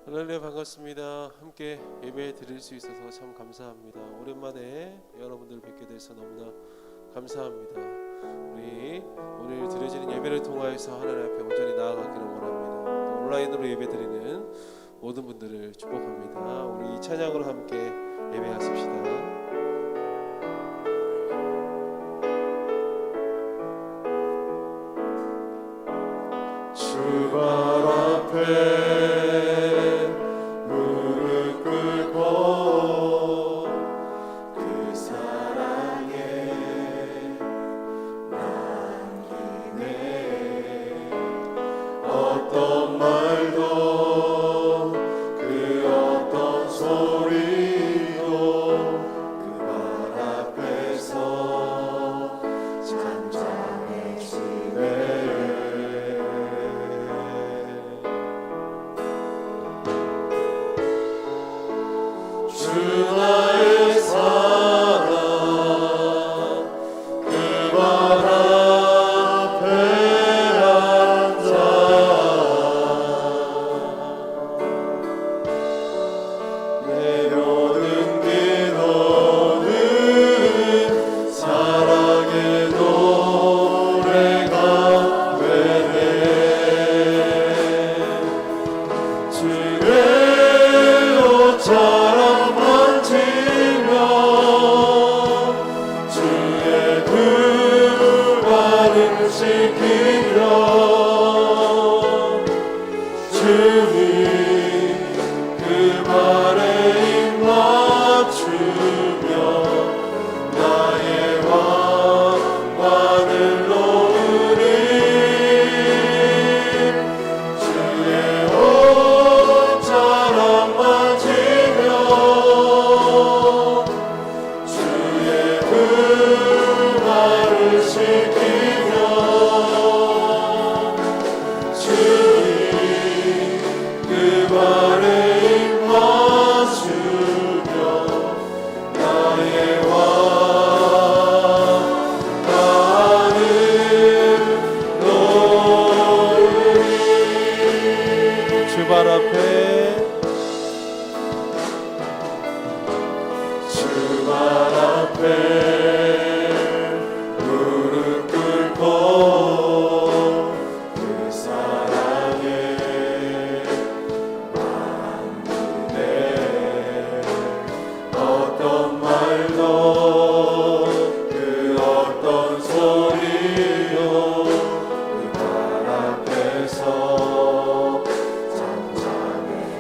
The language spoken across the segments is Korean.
할렐루야, 반갑습니다. 함께 예배 드릴 수 있어서 참 감사합니다. 오랜만에 여러분들 뵙게 돼서 너무나 감사합니다. 우리 오늘 드려지는 예배를 통하여서 하나님 앞에 온전히 나아가기를 원합니다. 또 온라인으로 예배 드리는 모든 분들을 축복합니다. 우리 이 찬양으로 함께 예배하십시다. 주발 앞에 무릎 꿇고 그 사랑에 남기네. 어떤 말도 그 어떤 소리도 그 발 앞에서 잠잠해지네. 주 나의 사랑 그 발 앞에 앉아 내 모든 기도는 사랑의 노래가 되네. 주의 옷자락 만지며 주의 두 발을 씻기며 주님 그 발에 입 맞추며 나의 왕관을 놓으리. 주의 옷자락 만지며 주의 그 발을 씻기며 주님 그 발에 입 맞추며 나의 왕관을 놓으리. 주발 앞에 주발 앞에 무릎 꿇고 그 사랑에 만기네. 어떤 말도 그 어떤 소리도 그 발 앞에서 잠잠해지네.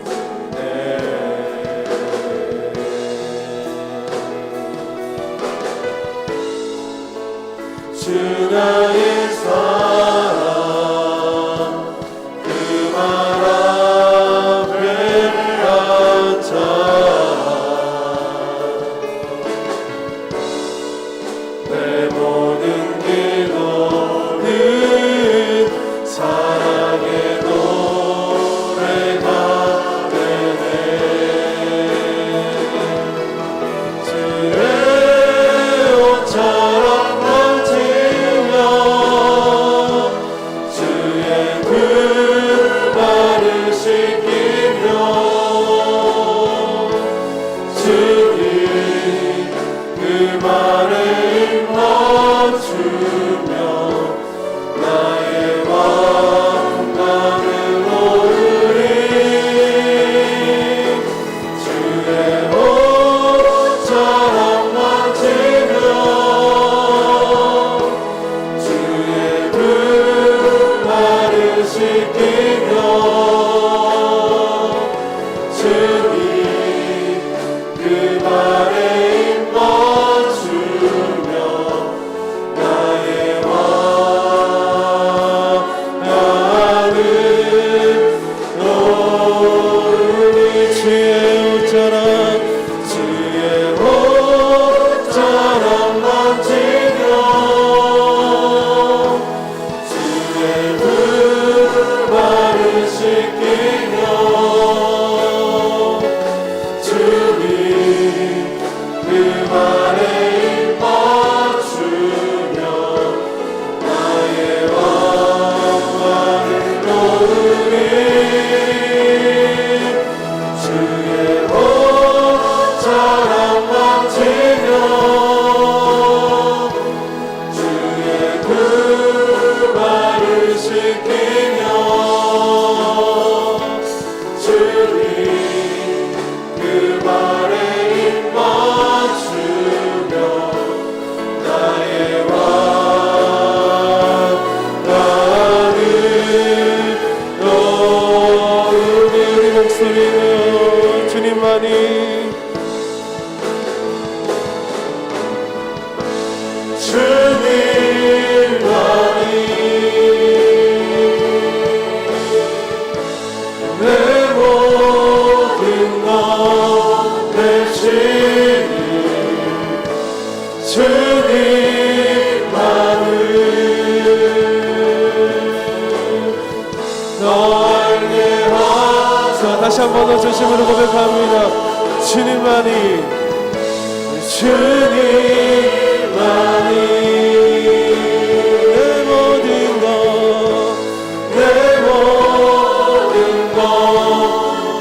목소리로 주님만이 내 모든 것 대신 주님만을 너 알게 하소서. 다시 한 번 더 진심으로 고백합니다. 주님만이 내 모든 것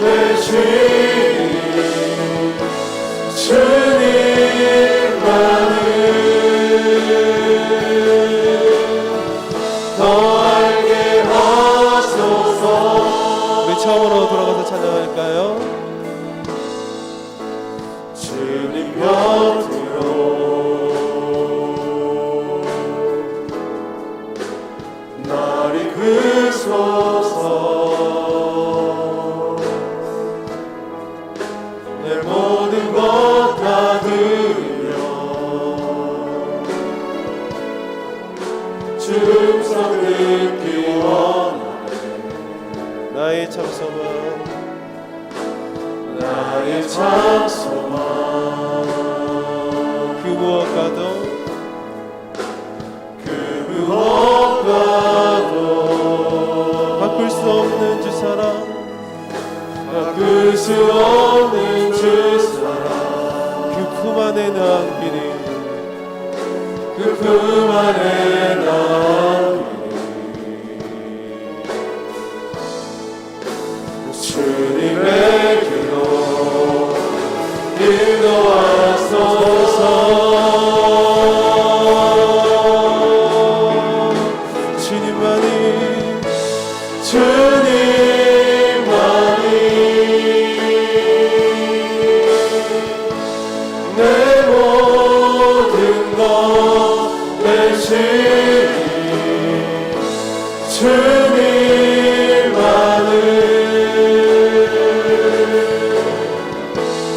대신 주님만을 더 알게 하소서. 우리 처음으로 돌아가서 찬양할까요? 주님 곁으로 날 이끄소서. 내 모든 것 다 드려 주 음성 듣기 원하네. 나의 참 소망 나의 참 소망 그 무엇과도 바꿀 수 없는 주 사랑 바꿀 수 없는 주 사랑 그 품 안에 남기니 그 품 안에 남기니 주님의 길로 인도하소서. 주님만이 내 모든 것 대신 주님만을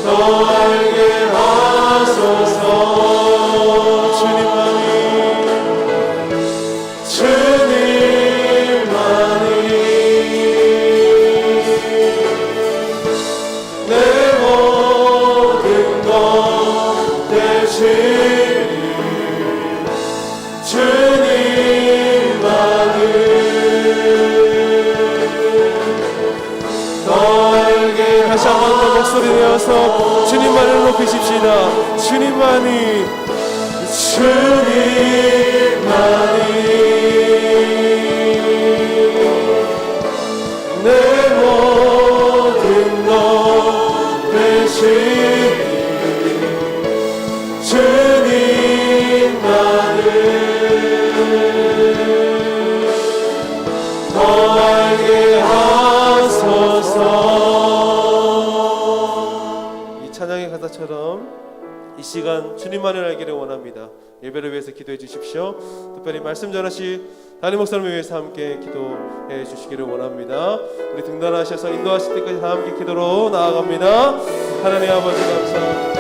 더 알게 하소서. 주님만이 내 모든 것 대신 주님만을 더 알게 다시 한 번 더 목소리 내어서 주님만을 높이십시다. 주님만이 내 모든 것 대신 주님만을 더 알게 하소서. 이 찬양의 가사처럼 이 시간 주님만을 알기를 원합니다. 예배를 위해서 기도해 주십시오. 특별히 말씀 전하시 담임 목사님을 위해서 함께 기도해 주시기를 원합니다. 우리 등단하셔서 인도하실 때까지 다 함께 기도로 나아갑니다. 하나님 아버지 감사합니다.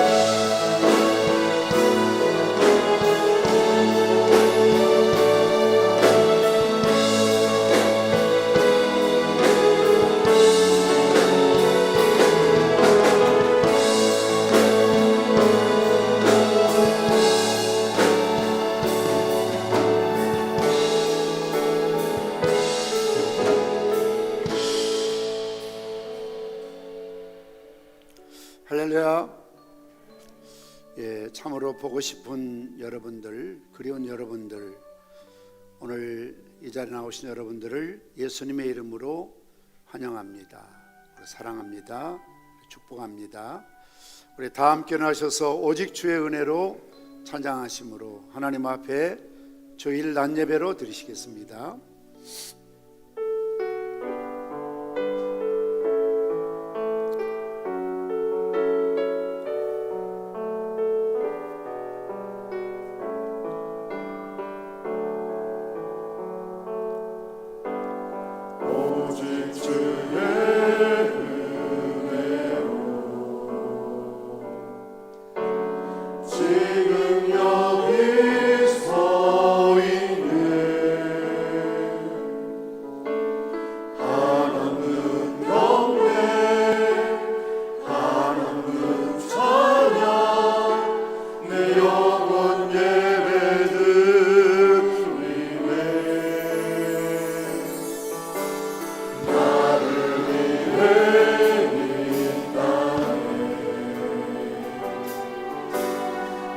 할렐루야. 참으로 보고 싶은 여러분들, 그리운 여러분들, 오늘 이 자리에 나오신 여러분들을 예수님의 이름으로 환영합니다. 사랑합니다. 축복합니다. 우리 다 함께 나셔서 오직 주의 은혜로 찬양하심으로 하나님 앞에 주일 낮 예배로 드리시겠습니다. 오직 주의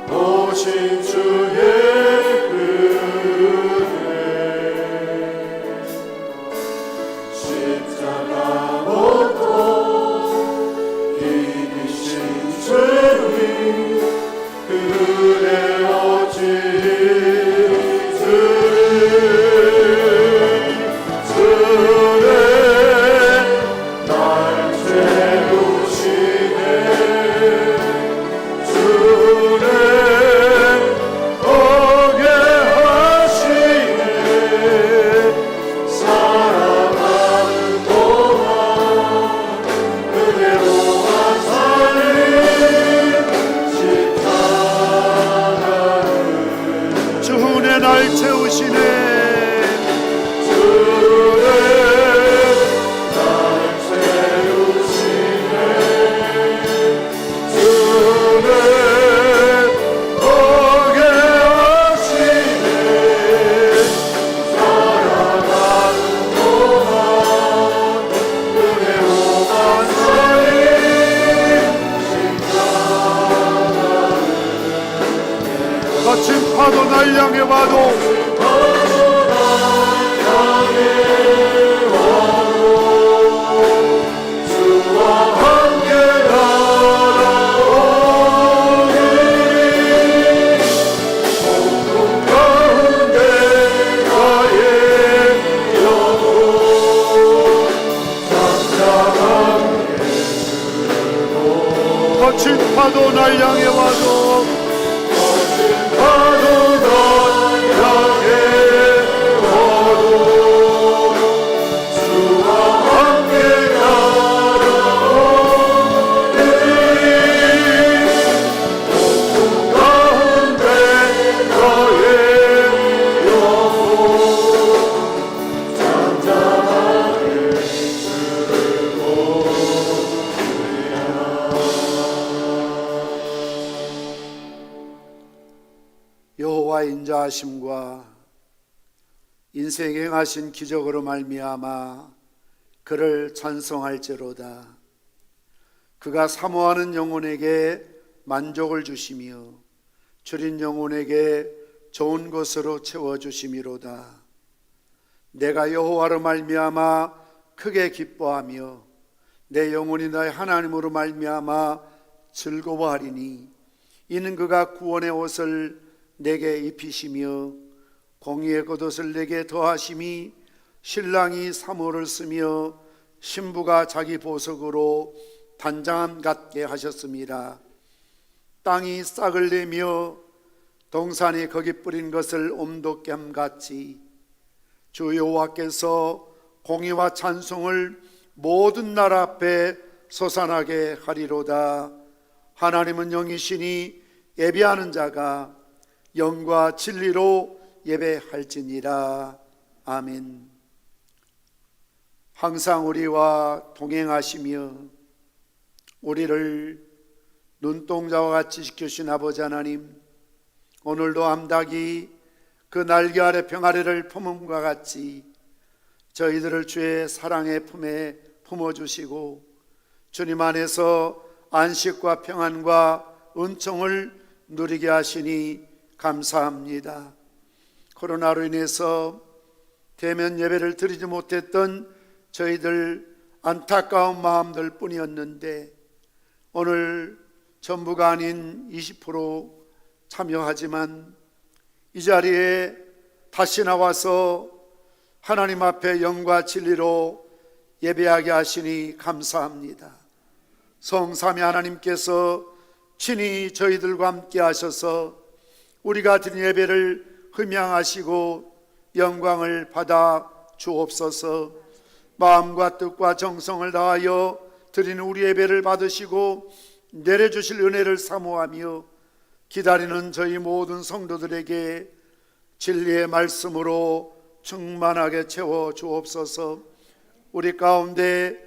오신 주의 은혜 십자가 못도 이기신 주님 그 은혜 어찌 주는 날 채우시네 주는 오게 하시네 살아가는 동안 그대로만 살림 십자가를 주 은혜 날 채우시네. 거친 파도 날 향해 와도 거친 파도 날 향해 와도 파도 날 향해 와도 주와 함께 가라오니 어둠 가운데 너의 영혼 잠잠하게 들고 여호와의 인자하심과 인생에 행하신 기적으로 말미암아 그를 찬송할지로다. 그가 사모하는 영혼에게 만족을 주시며 줄인 영혼에게 좋은 것으로 채워주심이로다. 내가 여호와로 말미암아 크게 기뻐하며 내 영혼이 나의 하나님으로 말미암아 즐거워하리니 이는 그가 구원의 옷을 내게 입히시며 공의의 겉옷을 내게 더하심이 신랑이 사모를 쓰며 신부가 자기 보석으로 단장함 같게 하셨습니다. 땅이 싹을 내며 동산이 거기 뿌린 것을 옴돋게 함같이 주 여호와께서 공의와 찬송을 모든 나라 앞에 솟아나게 하리로다. 하나님은 영이시니 예배하는 자가 영과 진리로 예배할지니라. 아멘. 항상 우리와 동행하시며 우리를 눈동자와 같이 지켜주신 아버지 하나님, 오늘도 암탉이 그 날개 아래 평아리를 품음과 같이 저희들을 주의 사랑의 품에 품어주시고 주님 안에서 안식과 평안과 은총을 누리게 하시니 감사합니다. 코로나로 인해서 대면 예배를 드리지 못했던 저희들 안타까운 마음들 뿐이었는데 오늘 전부가 아닌 20% 참여하지만 이 자리에 다시 나와서 하나님 앞에 영과 진리로 예배하게 하시니 감사합니다. 성삼위 하나님께서 친히 저희들과 함께 하셔서 우리가 드린 예배를 흠양하시고 영광을 받아 주옵소서. 마음과 뜻과 정성을 다하여 드리는 우리 예배를 받으시고 내려주실 은혜를 사모하며 기다리는 저희 모든 성도들에게 진리의 말씀으로 충만하게 채워 주옵소서. 우리 가운데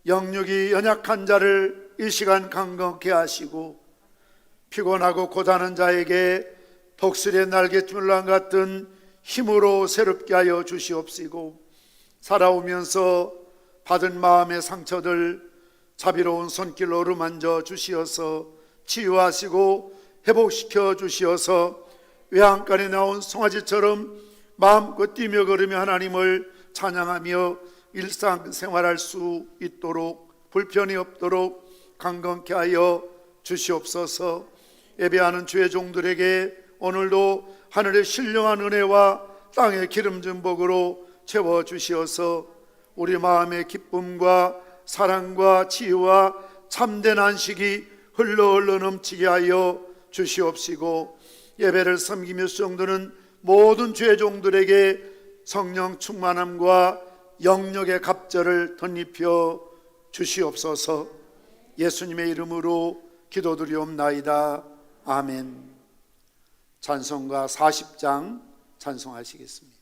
영육이 연약한 자를 이 시간 강건케 하시고 피곤하고 고단한 자에게 독수리의 날갯줄랑 같은 힘으로 새롭게 하여 주시옵시고 살아오면서 받은 마음의 상처들 자비로운 손길로 어루만져 주시어서 치유하시고 회복시켜 주시어서 외양간에 나온 송아지처럼 마음껏 뛰며 걸으며 하나님을 찬양하며 일상생활할 수 있도록 불편이 없도록 강건케 하여 주시옵소서. 예배하는 주의 종들에게 오늘도 하늘의 신령한 은혜와 땅의 기름진 복으로 채워주시어서 우리 마음의 기쁨과 사랑과 치유와 참된 안식이 흘러 넘치게 하여 주시옵시고, 예배를 섬기며 수종드는 모든 주의 종들에게 성령 충만함과 영력의 갑절을 덧입혀 주시옵소서. 예수님의 이름으로 기도드리옵나이다. 아멘. 찬송가 40장 찬송하시겠습니다.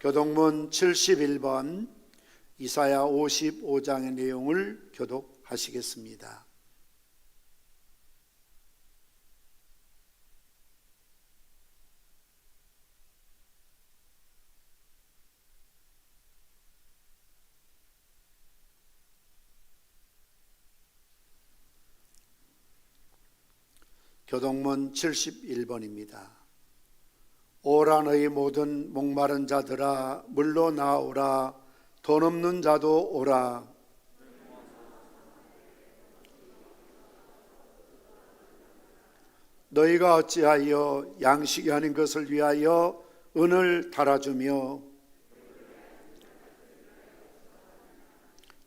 교동문 71번 이사야 55장의 내용을 교독하시겠습니다. 교동문 71번입니다. 오라 너희 모든 목마른 자들아 물로 나오라. 돈 없는 자도 오라. 너희가 어찌하여 양식이 아닌 것을 위하여 은을 달아주며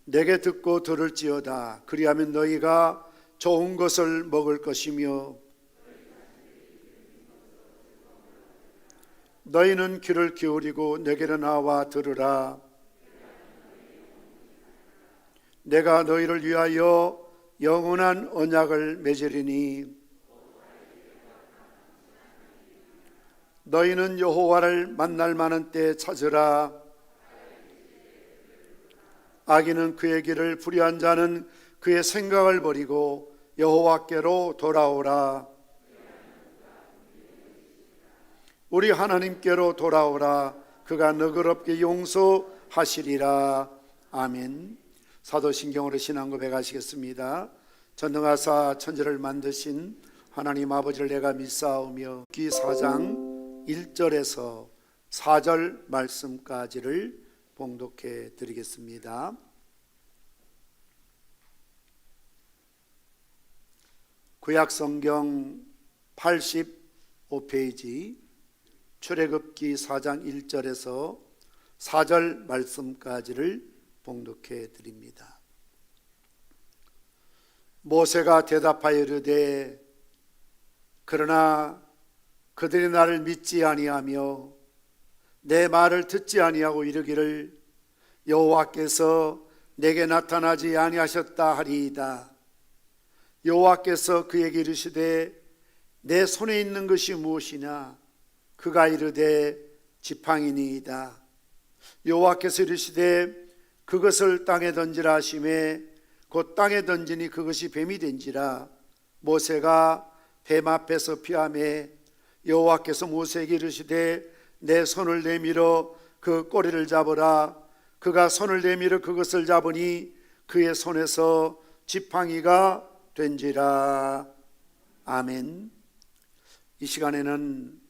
내게 듣고 들을지어다. 그리하면 너희가 좋은 것을 먹을 것이며 너희는 귀를 기울이고 내게로 나와 들으라. 내가 너희를 위하여 영원한 언약을 맺으리니 너희는 여호와를 만날 만한 때 찾으라. 악인은 그의 길을 불의한 자는 그의 생각을 버리고 여호와께로 돌아오라. 우리 하나님께로 돌아오라. 그가 너그럽게 용서하시리라. 아멘. 사도신경으로 신앙 고백하시겠습니다. 전능하사 천지를 만드신 하나님 아버지를 내가 믿사오며 기 4장 1절에서 4절 말씀까지를 봉독해 드리겠습니다. 구약성경 85페이지 출애굽기 4장 1절에서 4절 말씀까지를 봉독해 드립니다. 모세가 대답하여 이르되 그러나 그들이 나를 믿지 아니하며 내 말을 듣지 아니하고 이르기를 여호와께서 내게 나타나지 아니하셨다 하리이다. 여호와께서 그에게 이르시되 내 손에 있는 것이 무엇이냐? 그가 이르되 지팡이니이다. 여호와께서 이르시되 그것을 땅에 던지라 하시매 곧 땅에 던지니 그것이 뱀이 된지라. 모세가 뱀 앞에서 피하매 여호와께서 모세에게 이르시되 내 손을 내밀어 그 꼬리를 잡으라. 그가 손을 내밀어 그것을 잡으니 그의 손에서 지팡이가 된지라. 아멘. 이 시간에는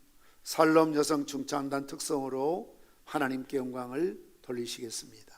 살롬 여성 중창단 특성으로 하나님께 영광을 돌리시겠습니다.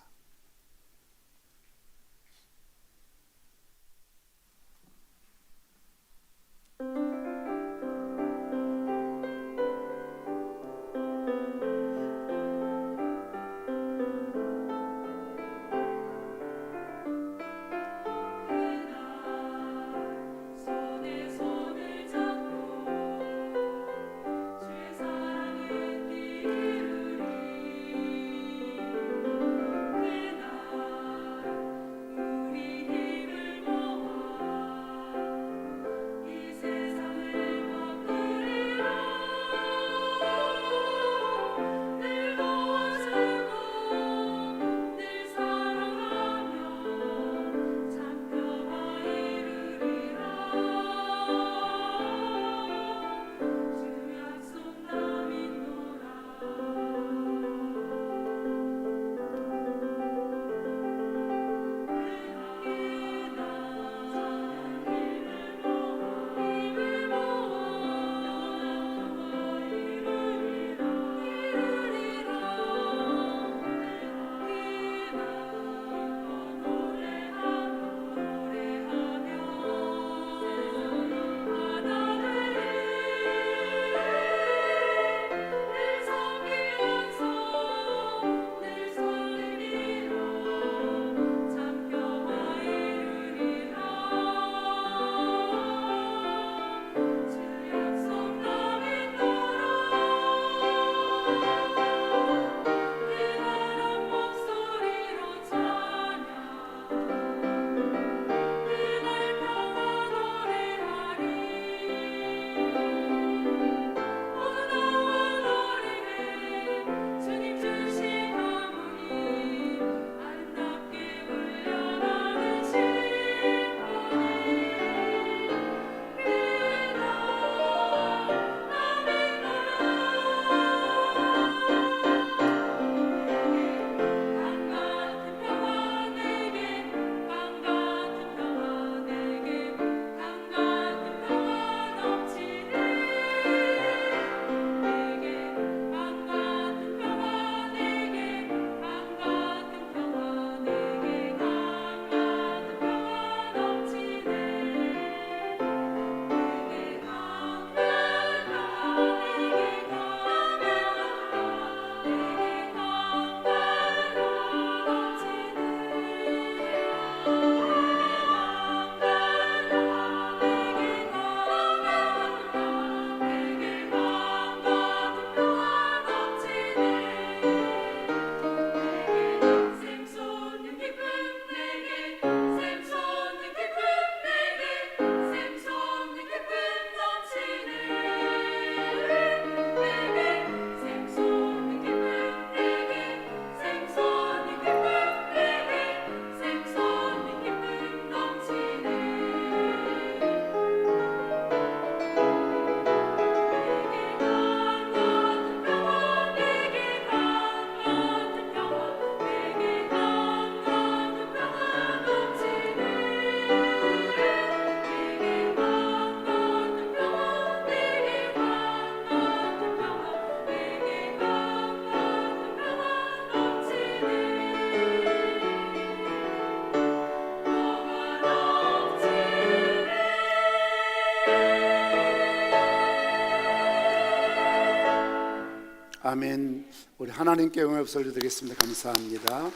아멘. 우리 하나님께 영광을 돌려드리겠습니다. 감사합니다.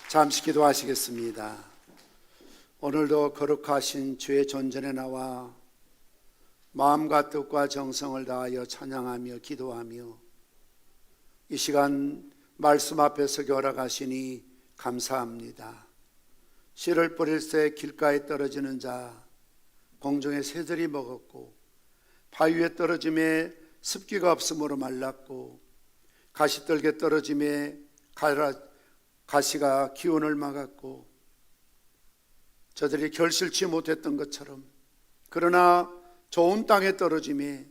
잠시 기도하시겠습니다. 오늘도 거룩하신 주의 존전에 나와 마음과 뜻과 정성을 다하여 찬양하며 기도하며 이 시간 말씀 앞에서 결합하시니 감사합니다. 씨를 뿌릴 때 길가에 떨어지는 자 공중의 새들이 먹었고 바위 위에 떨어짐에 습기가 없으므로 말랐고 가시떨게 떨어짐에 가시가 기운을 막았고 저들이 결실치 못했던 것처럼 그러나 좋은 땅에 떨어짐에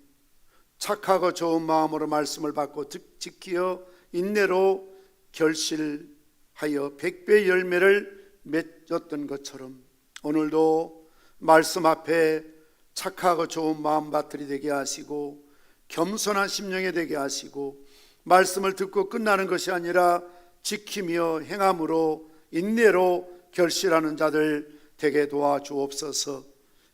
착하고 좋은 마음으로 말씀을 받고 지키어 인내로 결실하여 100배의 열매를 맺었던 것처럼 오늘도 말씀 앞에 착하고 좋은 마음밭들이 되게 하시고 겸손한 심령이 되게 하시고 말씀을 듣고 끝나는 것이 아니라 지키며 행함으로 인내로 결실하는 자들 되게 도와주옵소서.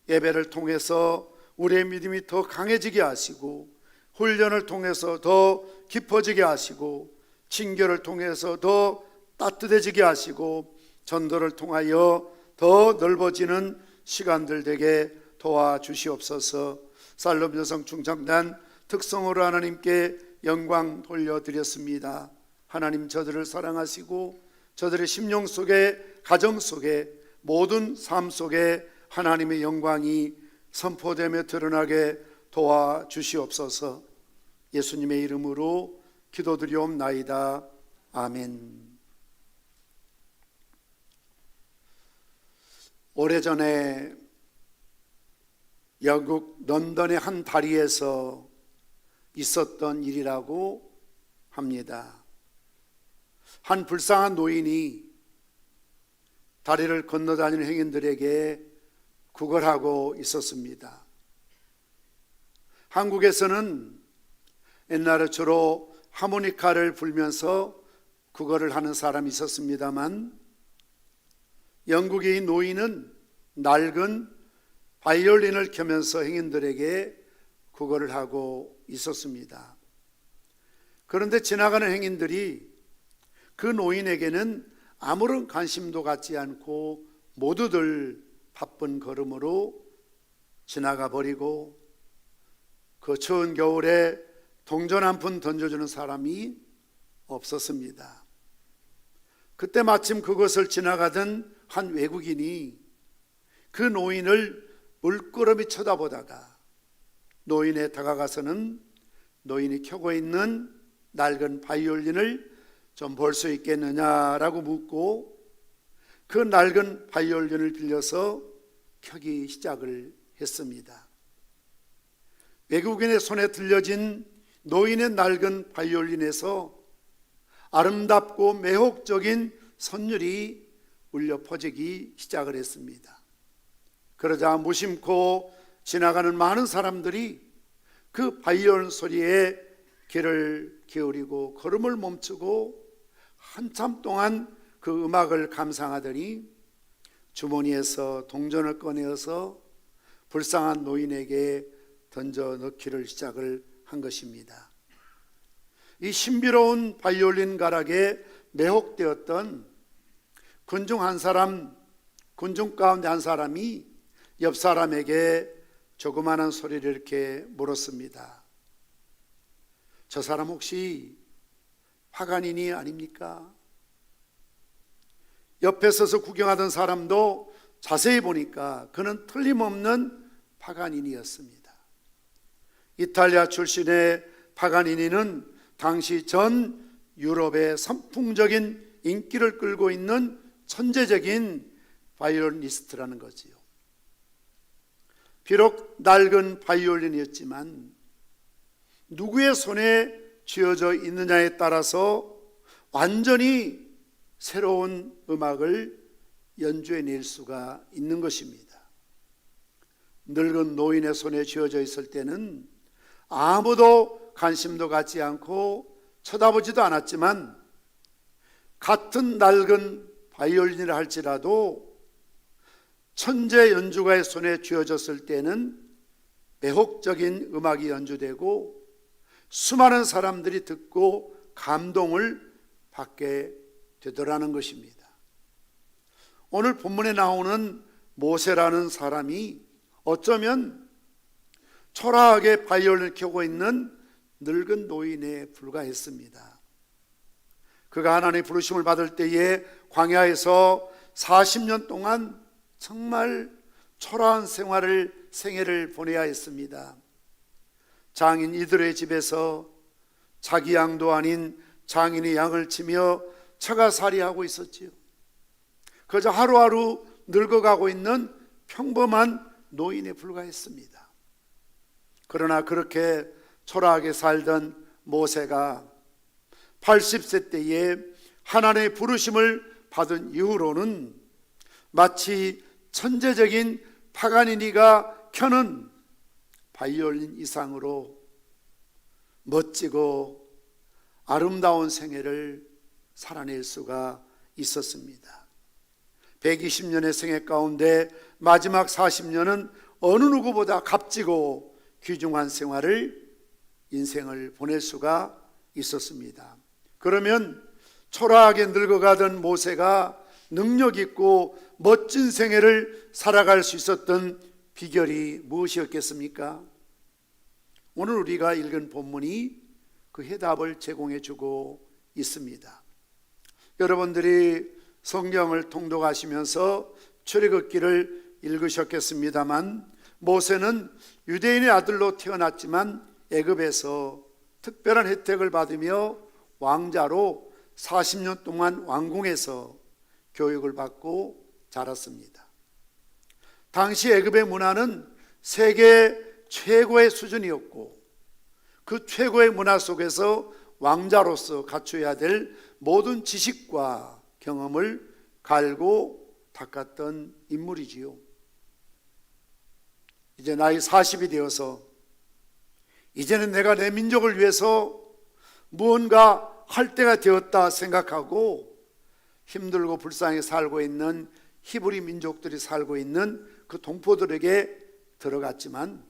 예배를 통해서 우리의 믿음이 더 강해지게 하시고 훈련을 통해서 더 깊어지게 하시고 친교를 통해서 더 따뜻해지게 하시고 전도를 통하여 더 넓어지는 시간들 되게 도와주시옵소서. 살롬 여성 중창단 특성으로 하나님께 영광 돌려드렸습니다. 하나님 저들을 사랑하시고 저들의 심령 속에 가정 속에 모든 삶 속에 하나님의 영광이 선포되며 드러나게 도와주시옵소서. 예수님의 이름으로 기도드리옵나이다. 아멘. 오래전에 영국 런던의 한 다리에서 있었던 일이라고 합니다. 한 불쌍한 노인이 다리를 건너다니는 행인들에게 구걸하고 있었습니다. 한국에서는 옛날에 주로 하모니카를 불면서 구걸을 하는 사람이 있었습니다만 영국의 이 노인은 낡은 바이올린을 켜면서 행인들에게 구걸을 하고 있었습니다. 그런데 지나가는 행인들이 그 노인에게는 아무런 관심도 갖지 않고 모두들 바쁜 걸음으로 지나가 버리고 그 추운 겨울에 동전 한 푼 던져주는 사람이 없었습니다. 그때 마침 그것을 지나가던 한 외국인이 그 노인을 물끄러미 쳐다보다가 노인에 다가가서는 노인이 켜고 있는 낡은 바이올린을 좀 볼 수 있겠느냐라고 묻고 그 낡은 바이올린을 빌려서 켜기 시작을 했습니다. 외국인의 손에 들려진 노인의 낡은 바이올린에서 아름답고 매혹적인 선율이 울려 퍼지기 시작을 했습니다. 그러자 무심코 지나가는 많은 사람들이 그 바이올린 소리에 귀를 기울이고 걸음을 멈추고 한참 동안 그 음악을 감상하더니 주머니에서 동전을 꺼내어서 불쌍한 노인에게 던져 넣기를 시작을 한 것입니다. 이 신비로운 바이올린 가락에 매혹되었던 군중 가운데 한 사람이 옆 사람에게 조그마한 소리를 이렇게 물었습니다. 저 사람 혹시 파간인이 아닙니까? 옆에 서서 구경하던 사람도 자세히 보니까 그는 틀림없는 파가니니였습니다. 이탈리아 출신의 파가니니는 당시 전 유럽의 선풍적인 인기를 끌고 있는 천재적인 바이올리니스트라는 거지요. 비록 낡은 바이올린이었지만 누구의 손에 쥐어져 있느냐에 따라서 완전히 새로운 음악을 연주해낼 수가 있는 것입니다. 늙은 노인의 손에 쥐어져 있을 때는 아무도 관심도 갖지 않고 쳐다보지도 않았지만 같은 낡은 바이올린이라 할지라도 천재 연주가의 손에 쥐어졌을 때는 매혹적인 음악이 연주되고 수많은 사람들이 듣고 감동을 받게 되더라는 것입니다. 오늘 본문에 나오는 모세라는 사람이 어쩌면 초라하게 바이올린을 켜고 있는 늙은 노인에 불과했습니다. 그가 하나님의 부르심을 받을 때에 광야에서 40년 동안 정말 초라한 생애를 보내야 했습니다. 장인 이들의 집에서 자기 양도 아닌 장인의 양을 치며 처가살이하고 있었지요. 그저 하루하루 늙어가고 있는 평범한 노인에 불과했습니다. 그러나 그렇게 초라하게 살던 모세가 80세 때에 하나님의 부르심을 받은 이후로는 마치 천재적인 파가니니가 켜는 바이올린 이상으로 멋지고 아름다운 생애를 살아낼 수가 있었습니다. 120년의 생애 가운데 마지막 40년은 어느 누구보다 값지고 귀중한 인생을 보낼 수가 있었습니다. 그러면 초라하게 늙어가던 모세가 능력 있고 멋진 생애를 살아갈 수 있었던 비결이 무엇이었겠습니까? 오늘 우리가 읽은 본문이 그 해답을 제공해 주고 있습니다. 여러분들이 성경을 통독하시면서 출애굽기를 읽으셨겠습니다만 모세는 유대인의 아들로 태어났지만 애굽에서 특별한 혜택을 받으며 왕자로 40년 동안 왕궁에서 교육을 받고 자랐습니다. 당시 애굽의 문화는 세계 최고의 수준이었고 그 최고의 문화 속에서 왕자로서 갖춰야 될 모든 지식과 경험을 갈고 닦았던 인물이지요. 이제 나이 40이 되어서 이제는 내가 내 민족을 위해서 무언가 할 때가 되었다 생각하고 힘들고 불쌍히 살고 있는 히브리 민족들이 살고 있는 그 동포들에게 들어갔지만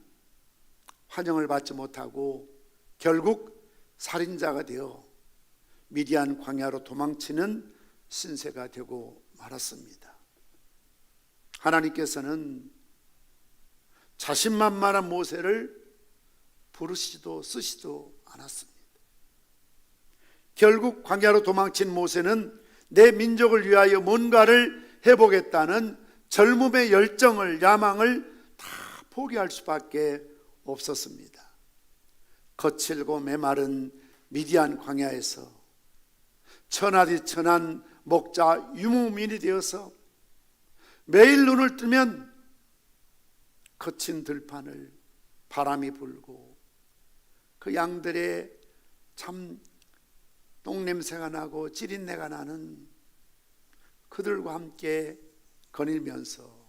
환영을 받지 못하고 결국 살인자가 되어 미디안 광야로 도망치는 신세가 되고 말았습니다. 하나님께서는 자신만만한 모세를 부르시지도 쓰시지도 않았습니다. 결국 광야로 도망친 모세는 내 민족을 위하여 뭔가를 해보겠다는 젊음의 열정을, 야망을 다 포기할 수밖에 없었습니다. 거칠고 메마른 미디안 광야에서 천하디 천한 목자 유목민이 되어서 매일 눈을 뜨면 거친 들판을 바람이 불고 그 양들의 참 똥냄새가 나고 찌린내가 나는 그들과 함께 거닐면서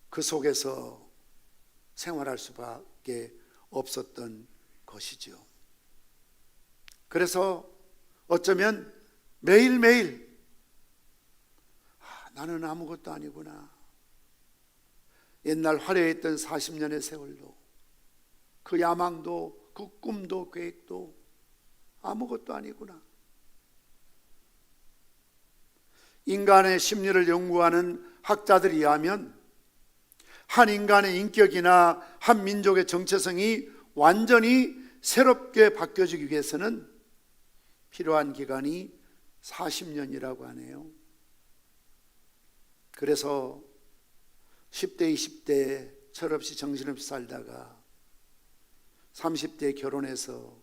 그 속에서 생활할 수밖에 없었던 것이죠. 그래서 어쩌면 매일매일 나는 아무것도 아니구나. 옛날 화려했던 40년의 세월도 그 야망도 그 꿈도 계획도 아무것도 아니구나. 인간의 심리를 연구하는 학자들에 의하면 한 인간의 인격이나 한 민족의 정체성이 완전히 새롭게 바뀌어지기 위해서는 필요한 기간이 40년이라고 하네요. 그래서 10대, 20대 철없이 정신없이 살다가 30대에 결혼해서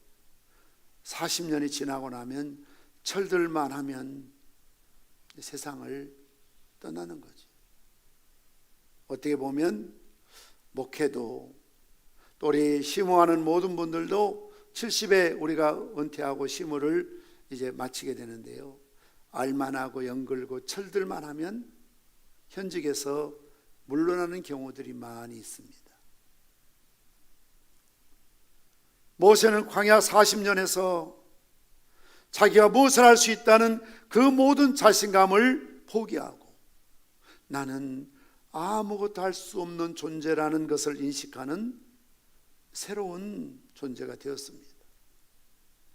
40년이 지나고 나면 철들만 하면 세상을 떠나는 거지. 어떻게 보면 목회도 또 우리 심호하는 모든 분들도 70에 우리가 은퇴하고 심호를 이제 마치게 되는데요. 알만하고 연글고 철들만 하면 현직에서 물러나는 경우들이 많이 있습니다. 모세는 광야 40년에서 자기가 무엇을 할 수 있다는 그 모든 자신감을 포기하고 나는 아무것도 할 수 없는 존재라는 것을 인식하는 새로운 존재가 되었습니다.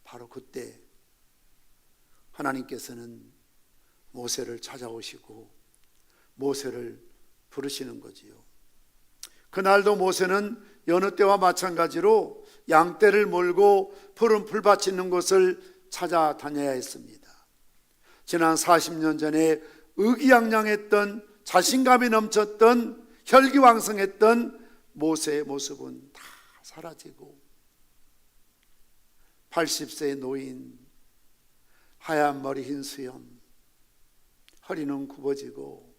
바로 그때 하나님께서는 모세를 찾아오시고 모세를 부르시는 거지요. 그날도 모세는 여느 때와 마찬가지로 양떼를 몰고 푸른 풀밭 있는 곳을 찾아다녀야 했습니다. 지난 40년 전에 의기양양했던, 자신감이 넘쳤던, 혈기왕성했던 모세의 모습은 다 사라지고 80세의 노인, 하얀 머리 흰 수염, 허리는 굽어지고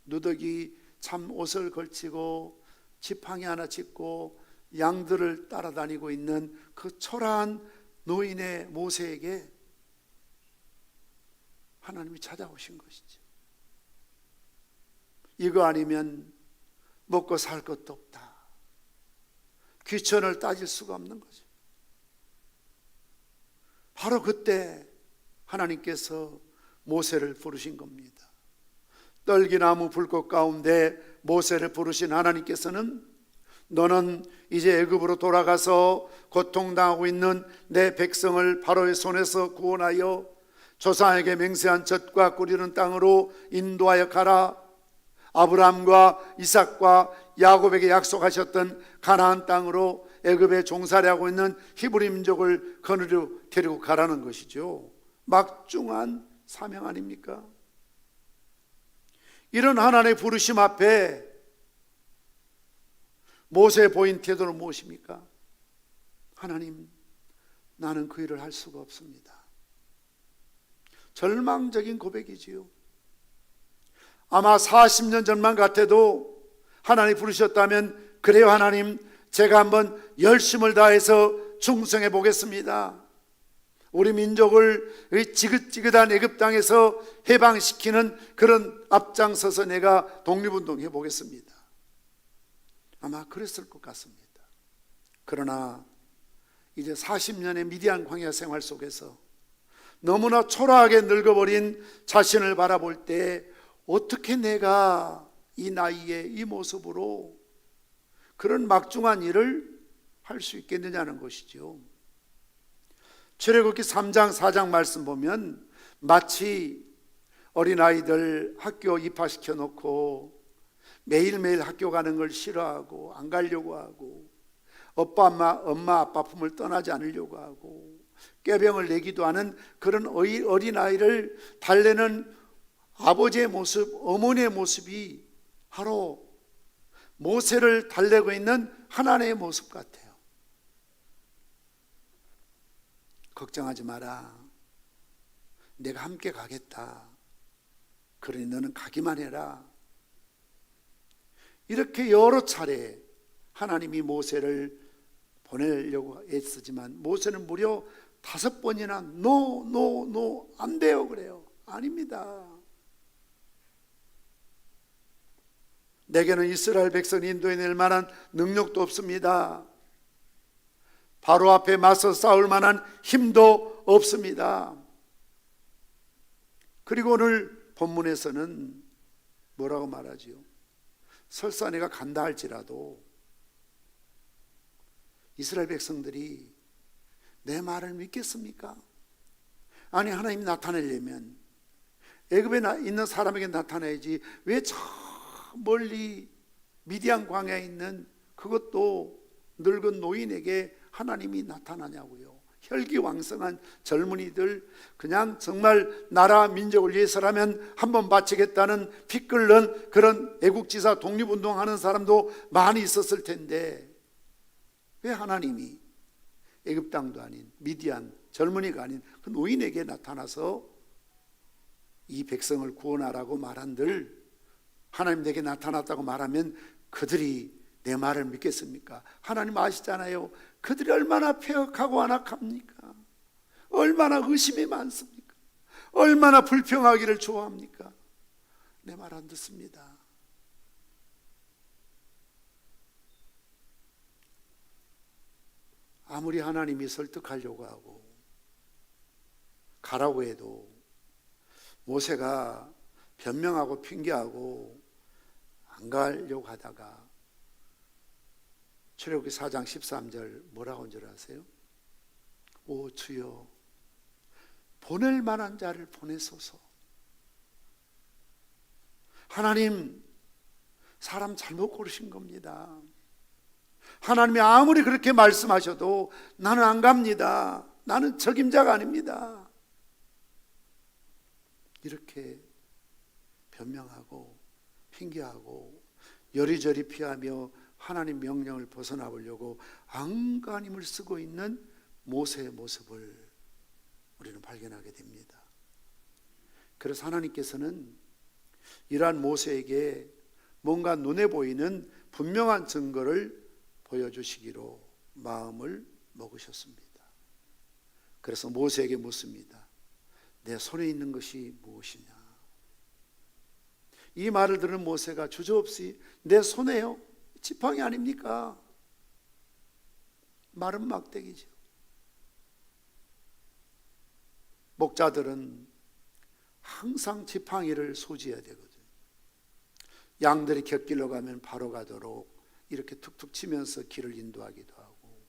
누더기 참 옷을 걸치고 지팡이 하나 짚고 양들을 따라다니고 있는 그 초라한 노인의 모세에게 하나님이 찾아오신 것이죠. 이거 아니면 먹고 살 것도 없다. 귀천을 따질 수가 없는 거죠. 바로 그때 하나님께서 모세를 부르신 겁니다. 떨기나무 불꽃 가운데 모세를 부르신 하나님께서는 너는 이제 애굽으로 돌아가서 고통당하고 있는 내 백성을 바로의 손에서 구원하여 조상에게 맹세한 젖과 꿀이는 땅으로 인도하여 가라. 아브라함과 이삭과 야곱에게 약속하셨던 가나안 땅으로 애굽에 종살이하고 있는 히브리 민족을 거느려 데리고 가라는 것이죠. 막중한 사명 아닙니까? 이런 하나님의 부르심 앞에 모세의 보인 태도는 무엇입니까? 하나님, 나는 그 일을 할 수가 없습니다. 절망적인 고백이지요. 아마 40년 전만 같아도 하나님 부르셨다면, 그래요 하나님, 제가 한번 열심을 다해서 충성해 보겠습니다. 우리 민족을 지긋지긋한 애굽 땅에서 해방시키는 그런 앞장서서 내가 독립운동 해보겠습니다. 아마 그랬을 것 같습니다. 그러나 이제 40년의 미디안 광야 생활 속에서 너무나 초라하게 늙어버린 자신을 바라볼 때 어떻게 내가 이 나이에 이 모습으로 그런 막중한 일을 할 수 있겠느냐는 것이죠. 출애굽기 3장 4장 말씀 보면 마치 어린아이들 학교 입학시켜 놓고 매일매일 학교 가는 걸 싫어하고 안 가려고 하고 엄마 아빠 품을 떠나지 않으려고 하고 꾀병을 내기도 하는 그런 어린아이를 달래는 아버지의 모습, 어머니의 모습이 바로 모세를 달래고 있는 하나님의 모습 같아요. 걱정하지 마라. 내가 함께 가겠다. 그러니 너는 가기만 해라. 이렇게 여러 차례 하나님이 모세를 보내려고 애쓰지만 모세는 무려 5번이나 노 안 돼요 그래요. 아닙니다. 내게는 이스라엘 백성 인도해낼 만한 능력도 없습니다. 바로 앞에 맞서 싸울 만한 힘도 없습니다. 그리고 오늘 본문에서는 뭐라고 말하지요? 설사 내가 간다 할지라도 이스라엘 백성들이 내 말을 믿겠습니까? 아니 하나님 나타내려면 애굽에 있는 사람에게 나타내야지 왜 저 멀리 미디안 광야에 있는 그것도 늙은 노인에게 하나님이 나타나냐고요. 혈기왕성한 젊은이들, 그냥 정말 나라 민족을 위해서라면 한번 바치겠다는 피 끓는 그런 애국지사 독립운동하는 사람도 많이 있었을 텐데 왜 하나님이 애굽 땅도 아닌 미디안 젊은이가 아닌 그 노인에게 나타나서 이 백성을 구원하라고 말한들 하나님 내게 나타났다고 말하면 그들이 내 말을 믿겠습니까? 하나님 아시잖아요. 그들이 얼마나 폐역하고 안악합니까? 얼마나 의심이 많습니까? 얼마나 불평하기를 좋아합니까? 내 말 안 듣습니다. 아무리 하나님이 설득하려고 하고 가라고 해도 모세가 변명하고 핑계하고 안 가려고 하다가 출애굽기 4장 13절 뭐라고 한 줄 아세요? 오 주여, 보낼 만한 자를 보내소서. 하나님, 사람 잘못 고르신 겁니다. 하나님이 아무리 그렇게 말씀하셔도 나는 안 갑니다. 나는 적임자가 아닙니다. 이렇게 변명하고 핑계하고 여리저리 피하며 하나님 명령을 벗어나 보려고 안간힘을 쓰고 있는 모세의 모습을 우리는 발견하게 됩니다. 그래서 하나님께서는 이러한 모세에게 뭔가 눈에 보이는 분명한 증거를 보여주시기로 마음을 먹으셨습니다. 그래서 모세에게 묻습니다. 내 손에 있는 것이 무엇이냐? 이 말을 들은 모세가 주저없이 내 손에요? 지팡이 아닙니까? 마른 막대기죠. 목자들은 항상 지팡이를 소지해야 되거든요. 양들이 곁길로 가면 바로 가도록 이렇게 툭툭 치면서 길을 인도하기도 하고,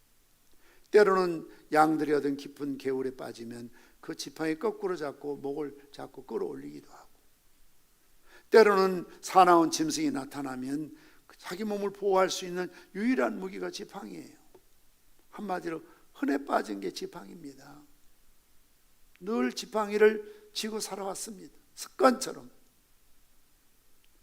때로는 양들이 얻은 깊은 개울에 빠지면 그 지팡이 거꾸로 잡고 목을 잡고 끌어올리기도 하고, 때로는 사나운 짐승이 나타나면 자기 몸을 보호할 수 있는 유일한 무기가 지팡이에요. 한마디로 흔해 빠진 게 지팡이입니다. 늘 지팡이를 쥐고 살아왔습니다. 습관처럼.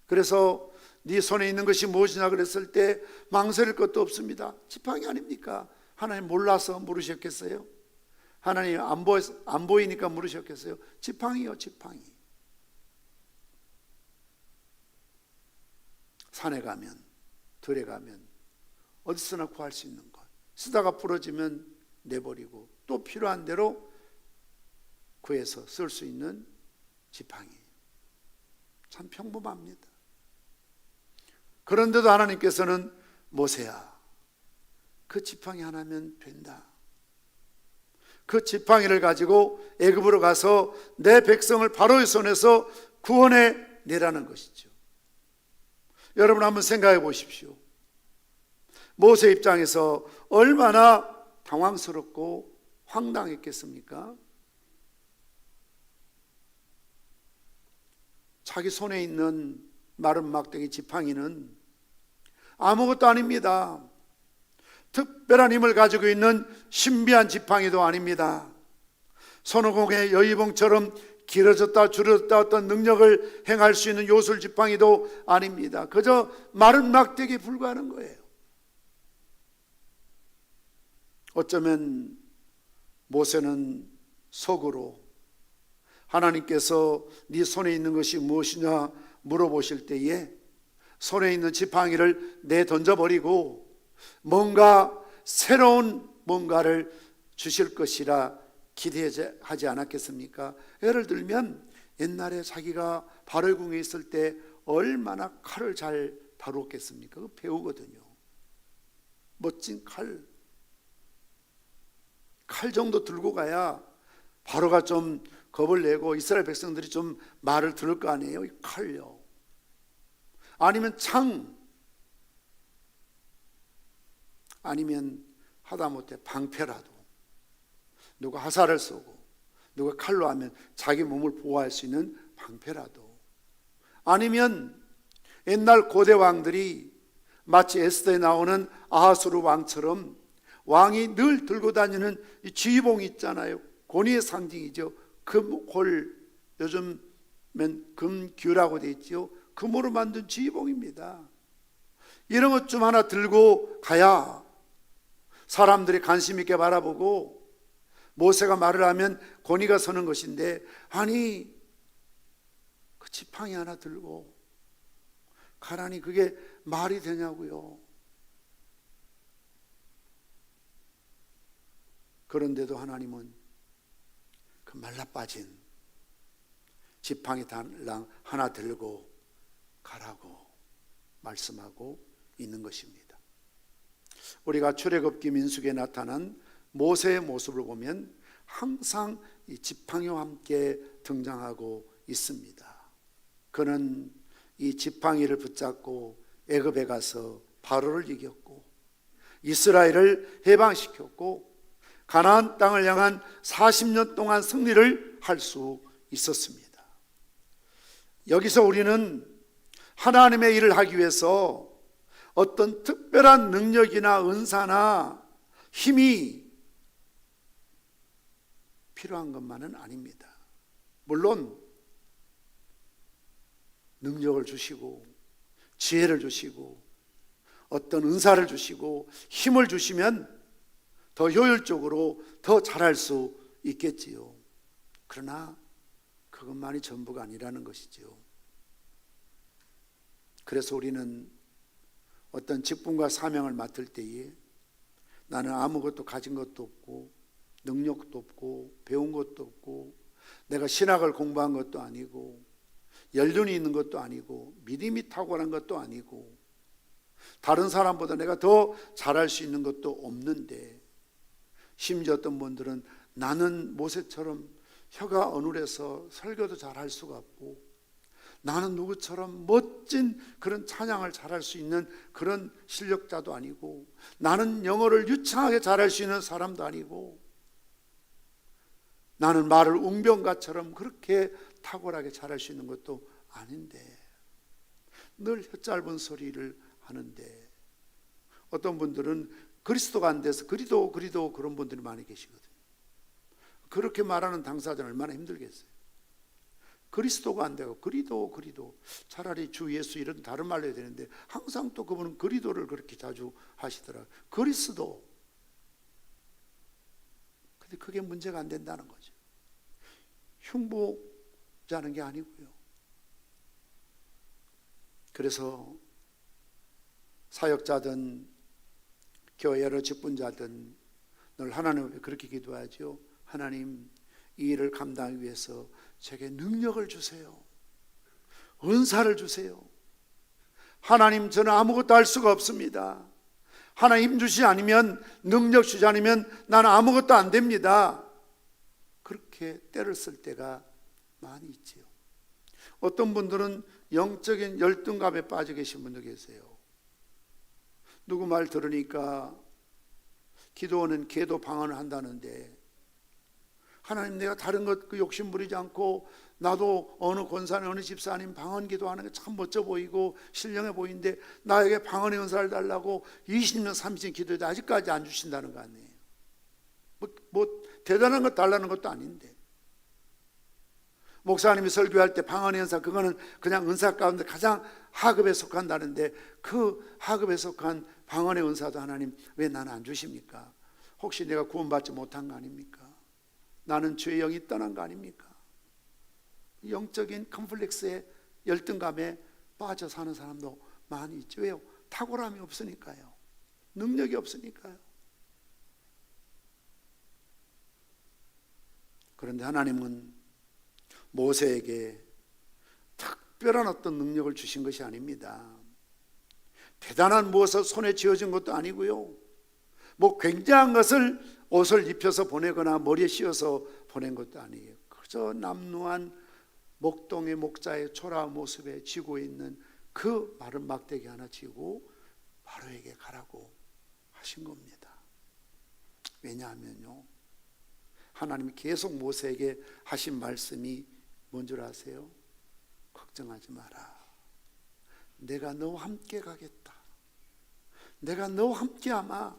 그래서 네 손에 있는 것이 무엇이냐 그랬을 때 망설일 것도 없습니다. 지팡이 아닙니까? 하나님 몰라서 물으셨겠어요? 하나님 안 보이니까 물으셨겠어요? 지팡이요, 지팡이. 산에 가면, 들에 가면 어디서나 구할 수 있는 것, 쓰다가 부러지면 내버리고 또 필요한 대로 구해서 쓸 수 있는 지팡이. 참 평범합니다. 그런데도 하나님께서는 모세야, 그 지팡이 하나면 된다. 그 지팡이를 가지고 애굽으로 가서 내 백성을 바로의 손에서 구원해 내라는 것이죠. 여러분 한번 생각해 보십시오. 모세 입장에서 얼마나 당황스럽고 황당했겠습니까? 자기 손에 있는 마른 막대기 지팡이는 아무것도 아닙니다. 특별한 힘을 가지고 있는 신비한 지팡이도 아닙니다. 손오공의 여의봉처럼 길어졌다 줄어졌다 어떤 능력을 행할 수 있는 요술 지팡이도 아닙니다. 그저 마른 막대기에 불과하는 거예요. 어쩌면 모세는 속으로 하나님께서 네 손에 있는 것이 무엇이냐 물어보실 때에 손에 있는 지팡이를 내던져버리고 뭔가 새로운 뭔가를 주실 것이라 기대하지 않았겠습니까? 예를 들면 옛날에 자기가 바로의 궁에 있을 때 얼마나 칼을 잘 다루었겠습니까? 그 배우거든요. 멋진 칼 정도 들고 가야 바로가 좀 겁을 내고 이스라엘 백성들이 좀 말을 들을 거 아니에요? 이 칼요. 아니면 창, 아니면 하다못해 방패라도, 누가 화살을 쏘고 누가 칼로 하면 자기 몸을 보호할 수 있는 방패라도, 아니면 옛날 고대 왕들이 마치 에스더에 나오는 아하수르 왕처럼 왕이 늘 들고 다니는 이 지휘봉이 있잖아요. 권위의 상징이죠. 금골, 요즘엔 금규라고 되어 있죠. 금으로 만든 지휘봉입니다. 이런 것 좀 하나 들고 가야 사람들이 관심 있게 바라보고 모세가 말을 하면 권위가 서는 것인데, 아니 그 지팡이 하나 들고 가라니 그게 말이 되냐고요. 그런데도 하나님은 그 말라빠진 지팡이 달랑 하나 들고 가라고 말씀하고 있는 것입니다. 우리가 출애굽기 민수기에 나타난 모세의 모습을 보면 항상 이 지팡이와 함께 등장하고 있습니다. 그는 이 지팡이를 붙잡고 애굽에 가서 바로를 이겼고 이스라엘을 해방시켰고 가나안 땅을 향한 40년 동안 승리를 할 수 있었습니다. 여기서 우리는 하나님의 일을 하기 위해서 어떤 특별한 능력이나 은사나 힘이 필요한 것만은 아닙니다. 물론 능력을 주시고 지혜를 주시고 어떤 은사를 주시고 힘을 주시면 더 효율적으로 더 잘할 수 있겠지요. 그러나 그것만이 전부가 아니라는 것이지요. 그래서 우리는 어떤 직분과 사명을 맡을 때에 나는 아무것도 가진 것도 없고 능력도 없고 배운 것도 없고 내가 신학을 공부한 것도 아니고 연륜이 있는 것도 아니고 믿음이 탁월한 것도 아니고 다른 사람보다 내가 더 잘할 수 있는 것도 없는데, 심지어 어떤 분들은 나는 모세처럼 혀가 어눌해서 설교도 잘할 수가 없고 나는 누구처럼 멋진 그런 찬양을 잘할 수 있는 그런 실력자도 아니고 나는 영어를 유창하게 잘할 수 있는 사람도 아니고 나는 말을 웅변가처럼 그렇게 탁월하게 잘할 수 있는 것도 아닌데 늘 혀짧은 소리를 하는데, 어떤 분들은 그리스도가 안 돼서 그리도 그런 분들이 많이 계시거든요. 그렇게 말하는 당사자는 얼마나 힘들겠어요. 그리스도가 안 되고 그리도 차라리 주 예수 이런 다른 말로 해야 되는데 항상 또 그분은 그리도를 그렇게 자주 하시더라고요. 그리스도. 근데 그게 문제가 안 된다는 거죠. 흉보자는 게 아니고요. 그래서 사역자든 교회 여러 직분자든 늘 하나님 앞에 그렇게 기도하죠. 하나님, 이 일을 감당하기 위해서 제게 능력을 주세요. 은사를 주세요. 하나님, 저는 아무것도 할 수가 없습니다. 하나님 주시지 않으면, 능력 주지 않으면 나는 아무것도 안 됩니다. 그렇게 때를 쓸 때가 많이 있지요. 어떤 분들은 영적인 열등감에 빠져 계신 분도 계세요. 누구 말 들으니까 기도원은 계도 방언을 한다는데, 하나님, 내가 다른 것 그 욕심 부리지 않고 나도 어느 권사님 어느 집사님 방언 기도하는 게 참 멋져 보이고 신령해 보이는데 나에게 방언의 은사를 달라고 20년 30년 기도해도 아직까지 안 주신다는 거 아니에요. 뭐 대단한 것 달라는 것도 아닌데, 목사님이 설교할 때 방언의 은사, 그거는 그냥 은사 가운데 가장 하급에 속한다는데 그 하급에 속한 방언의 은사도 하나님 왜 나는 안 주십니까? 혹시 내가 구원받지 못한 거 아닙니까? 나는 죄의 영이 떠난 거 아닙니까? 영적인 컴플렉스에 열등감에 빠져 사는 사람도 많이 있죠. 왜요? 탁월함이 없으니까요. 능력이 없으니까요. 그런데 하나님은 모세에게 특별한 어떤 능력을 주신 것이 아닙니다. 대단한 무엇을 손에 쥐어진 것도 아니고요. 뭐 굉장한 것을 옷을 입혀서 보내거나 머리에 씌워서 보낸 것도 아니에요. 그저 남루한 목동의 목자의 초라한 모습에 쥐고 있는 그 마른 막대기 하나 쥐고 바로에게 가라고 하신 겁니다. 왜냐하면요, 하나님이 계속 모세에게 하신 말씀이 뭔 줄 아세요? 걱정하지 마라. 내가 너와 함께 가겠다. 내가 너와 함께 하마.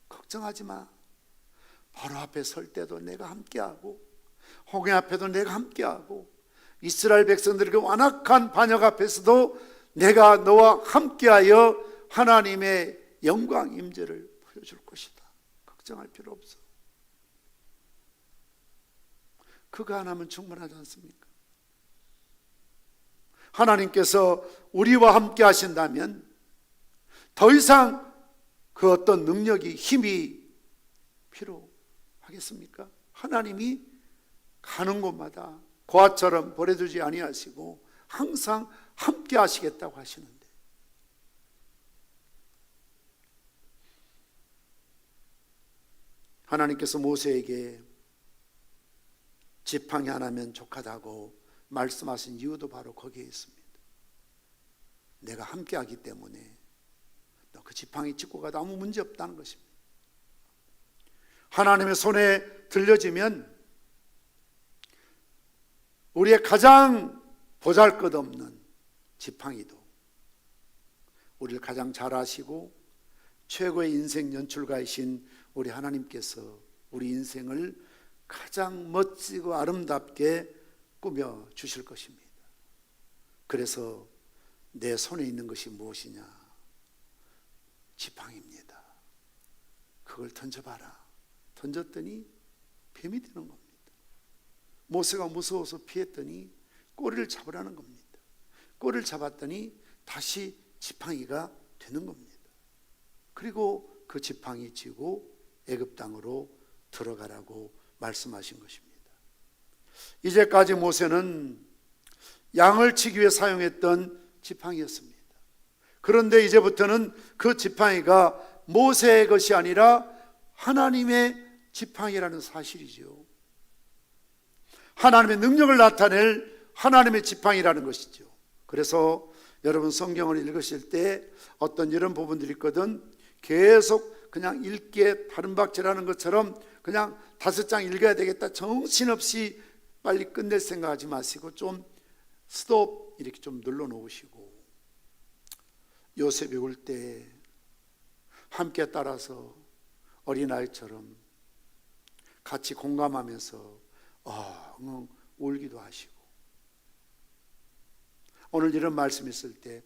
걱정하지 마. 바로 앞에 설 때도 내가 함께하고 홍해 앞에도 내가 함께하고 이스라엘 백성들의 그 완악한 반역 앞에서도 내가 너와 함께하여 하나님의 영광 임재를 보여줄 것이다. 걱정할 필요 없어. 그거 하나면 충분하지 않습니까? 하나님께서 우리와 함께 하신다면 더 이상 그 어떤 능력이, 힘이 필요하겠습니까? 하나님이 가는 곳마다 고아처럼 버려두지 아니하시고 항상 함께 하시겠다고 하시는데, 하나님께서 모세에게 지팡이 하나면 족하다고 말씀하신 이유도 바로 거기에 있습니다. 내가 함께 하기 때문에 너 그 지팡이 짚고 가도 아무 문제 없다는 것입니다. 하나님의 손에 들려지면 우리의 가장 보잘것없는 지팡이도 우리를 가장 잘 아시고 최고의 인생 연출가이신 우리 하나님께서 우리 인생을 가장 멋지고 아름답게 꾸며 주실 것입니다. 그래서 내 손에 있는 것이 무엇이냐? 지팡이입니다. 그걸 던져봐라. 던졌더니 뱀이 되는 겁니다. 모세가 무서워서 피했더니 꼬리를 잡으라는 겁니다. 꼬리를 잡았더니 다시 지팡이가 되는 겁니다. 그리고 그 지팡이 쥐고 애굽 땅으로 들어가라고 말씀하신 것입니다. 이제까지 모세는 양을 치기 위해 사용했던 지팡이였습니다. 그런데 이제부터는 그 지팡이가 모세의 것이 아니라 하나님의 지팡이라는 사실이죠. 하나님의 능력을 나타낼 하나님의 지팡이라는 것이죠. 그래서 여러분 성경을 읽으실 때 어떤 이런 부분들이 있거든. 계속 그냥 읽기에 다른 박질하는 것처럼 그냥 5장 읽어야 되겠다 정신없이 빨리 끝낼 생각하지 마시고 좀 스톱 이렇게 좀 눌러 놓으시고, 요셉이 울 때 함께 따라서 어린아이처럼 같이 공감하면서 울기도 하시고, 오늘 이런 말씀 있을 때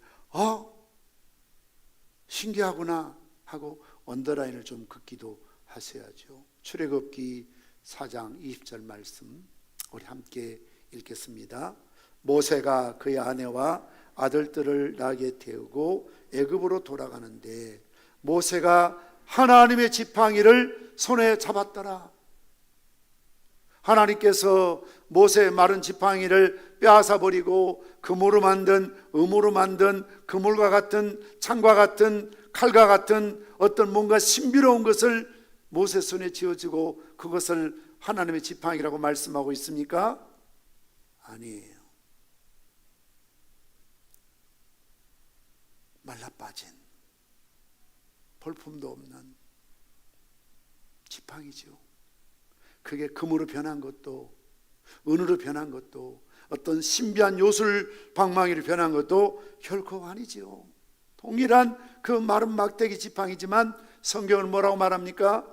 신기하구나 하고 언더라인을 좀 긋기도 하셔야죠. 출애굽기 4장 20절 말씀 우리 함께 읽겠습니다. 모세가 그의 아내와 아들들을 나귀에 태우고 애굽으로 돌아가는데 모세가 하나님의 지팡이를 손에 잡았더라. 하나님께서 모세의 마른 지팡이를 빼앗아 버리고 금으로 만든 음으로 만든 그물과 같은 창과 같은 칼과 같은 어떤 뭔가 신비로운 것을 모세 손에 쥐어주고 그것을 하나님의 지팡이라고 말씀하고 있습니까? 아니에요. 말라빠진 볼품도 없는 지팡이죠. 그게 금으로 변한 것도 은으로 변한 것도 어떤 신비한 요술 방망이로 변한 것도 결코 아니지요. 동일한 그 마른 막대기 지팡이지만 성경은 뭐라고 말합니까?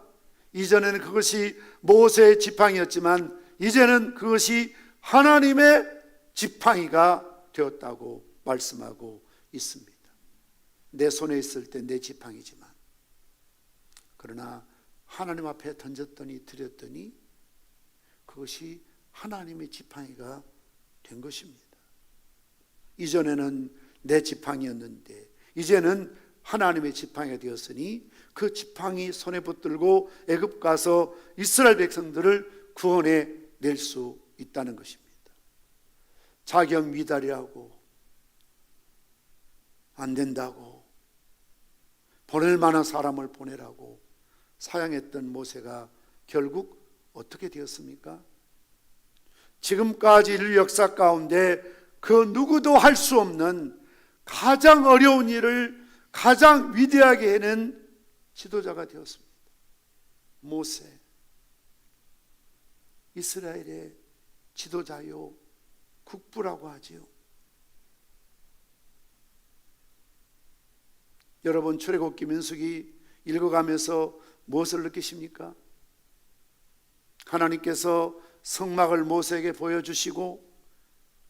이전에는 그것이 모세의 지팡이였지만 이제는 그것이 하나님의 지팡이가 되었다고 말씀하고 있습니다. 내 손에 있을 때 내 지팡이지만 그러나 하나님 앞에 던졌더니 드렸더니 그것이 하나님의 지팡이가 된 것입니다. 이전에는 내 지팡이였는데 이제는 하나님의 지팡이가 되었으니 그 지팡이 손에 붙들고 애굽 가서 이스라엘 백성들을 구원해 낼 수 있다는 것입니다. 자격 미달이라고 안 된다고 보낼 만한 사람을 보내라고 사양했던 모세가 결국 어떻게 되었습니까? 지금까지 인류 역사 가운데 그 누구도 할 수 없는 가장 어려운 일을 가장 위대하게 해낸 지도자가 되었습니다. 모세, 이스라엘의 지도자요, 국부라고 하지요. 여러분 출애굽기 민수기 읽어가면서 무엇을 느끼십니까? 하나님께서 성막을 모세에게 보여주시고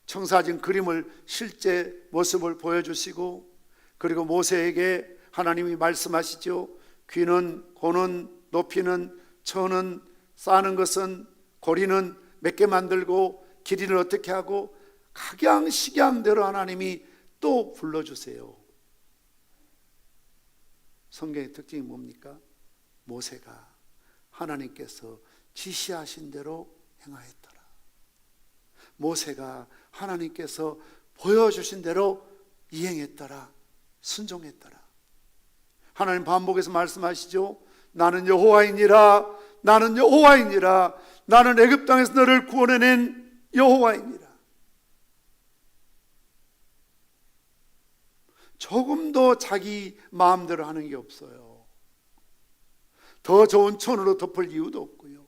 청사진 그림을 실제 모습을 보여주시고 그리고 모세에게 하나님이 말씀하시죠. 귀는 고는 높이는 처는 싸는 것은 고리는 몇 개 만들고 길이를 어떻게 하고 각양식양대로 하나님이 또 불러주세요. 성경의 특징이 뭡니까? 모세가 하나님께서 지시하신 대로 행하였더라. 모세가 하나님께서 보여주신 대로 이행했더라. 순종했더라. 하나님 반복해서 말씀하시죠. 나는 여호와이니라. 나는 여호와이니라. 나는 애굽 땅에서 너를 구원해낸 여호와이니라. 조금도 자기 마음대로 하는 게 없어요. 더 좋은 천으로 덮을 이유도 없고요.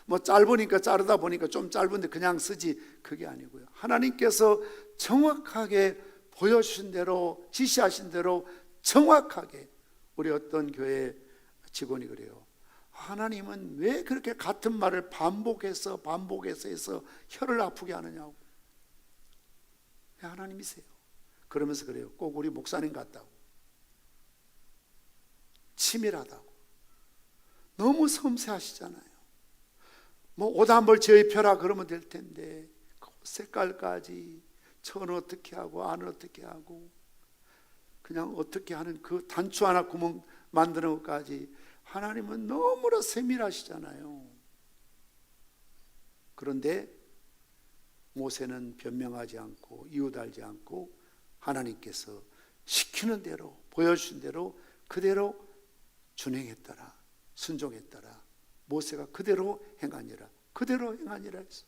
뭐 짧으니까 자르다 보니까 좀 짧은데 그냥 쓰지, 그게 아니고요. 하나님께서 정확하게 보여주신 대로, 지시하신 대로 정확하게, 우리 어떤 교회 직원이 그래요. 하나님은 왜 그렇게 같은 말을 반복해서 해서 혀를 아프게 하느냐고. 하나님이세요. 그러면서 그래요. 꼭 우리 목사님 같다고, 치밀하다고, 너무 섬세하시잖아요. 뭐 옷 한 벌 저 입혀라 그러면 될 텐데 그 색깔까지 천은 어떻게 하고 안은 어떻게 하고 그냥 어떻게 하는 그 단추 하나 구멍 만드는 것까지 하나님은 너무나 세밀하시잖아요. 그런데 모세는 변명하지 않고 이유달지 않고 하나님께서 시키는 대로, 보여주신 대로 그대로 준행했더라, 순종했더라. 모세가 그대로 행하니라, 그대로 행하니라 했어.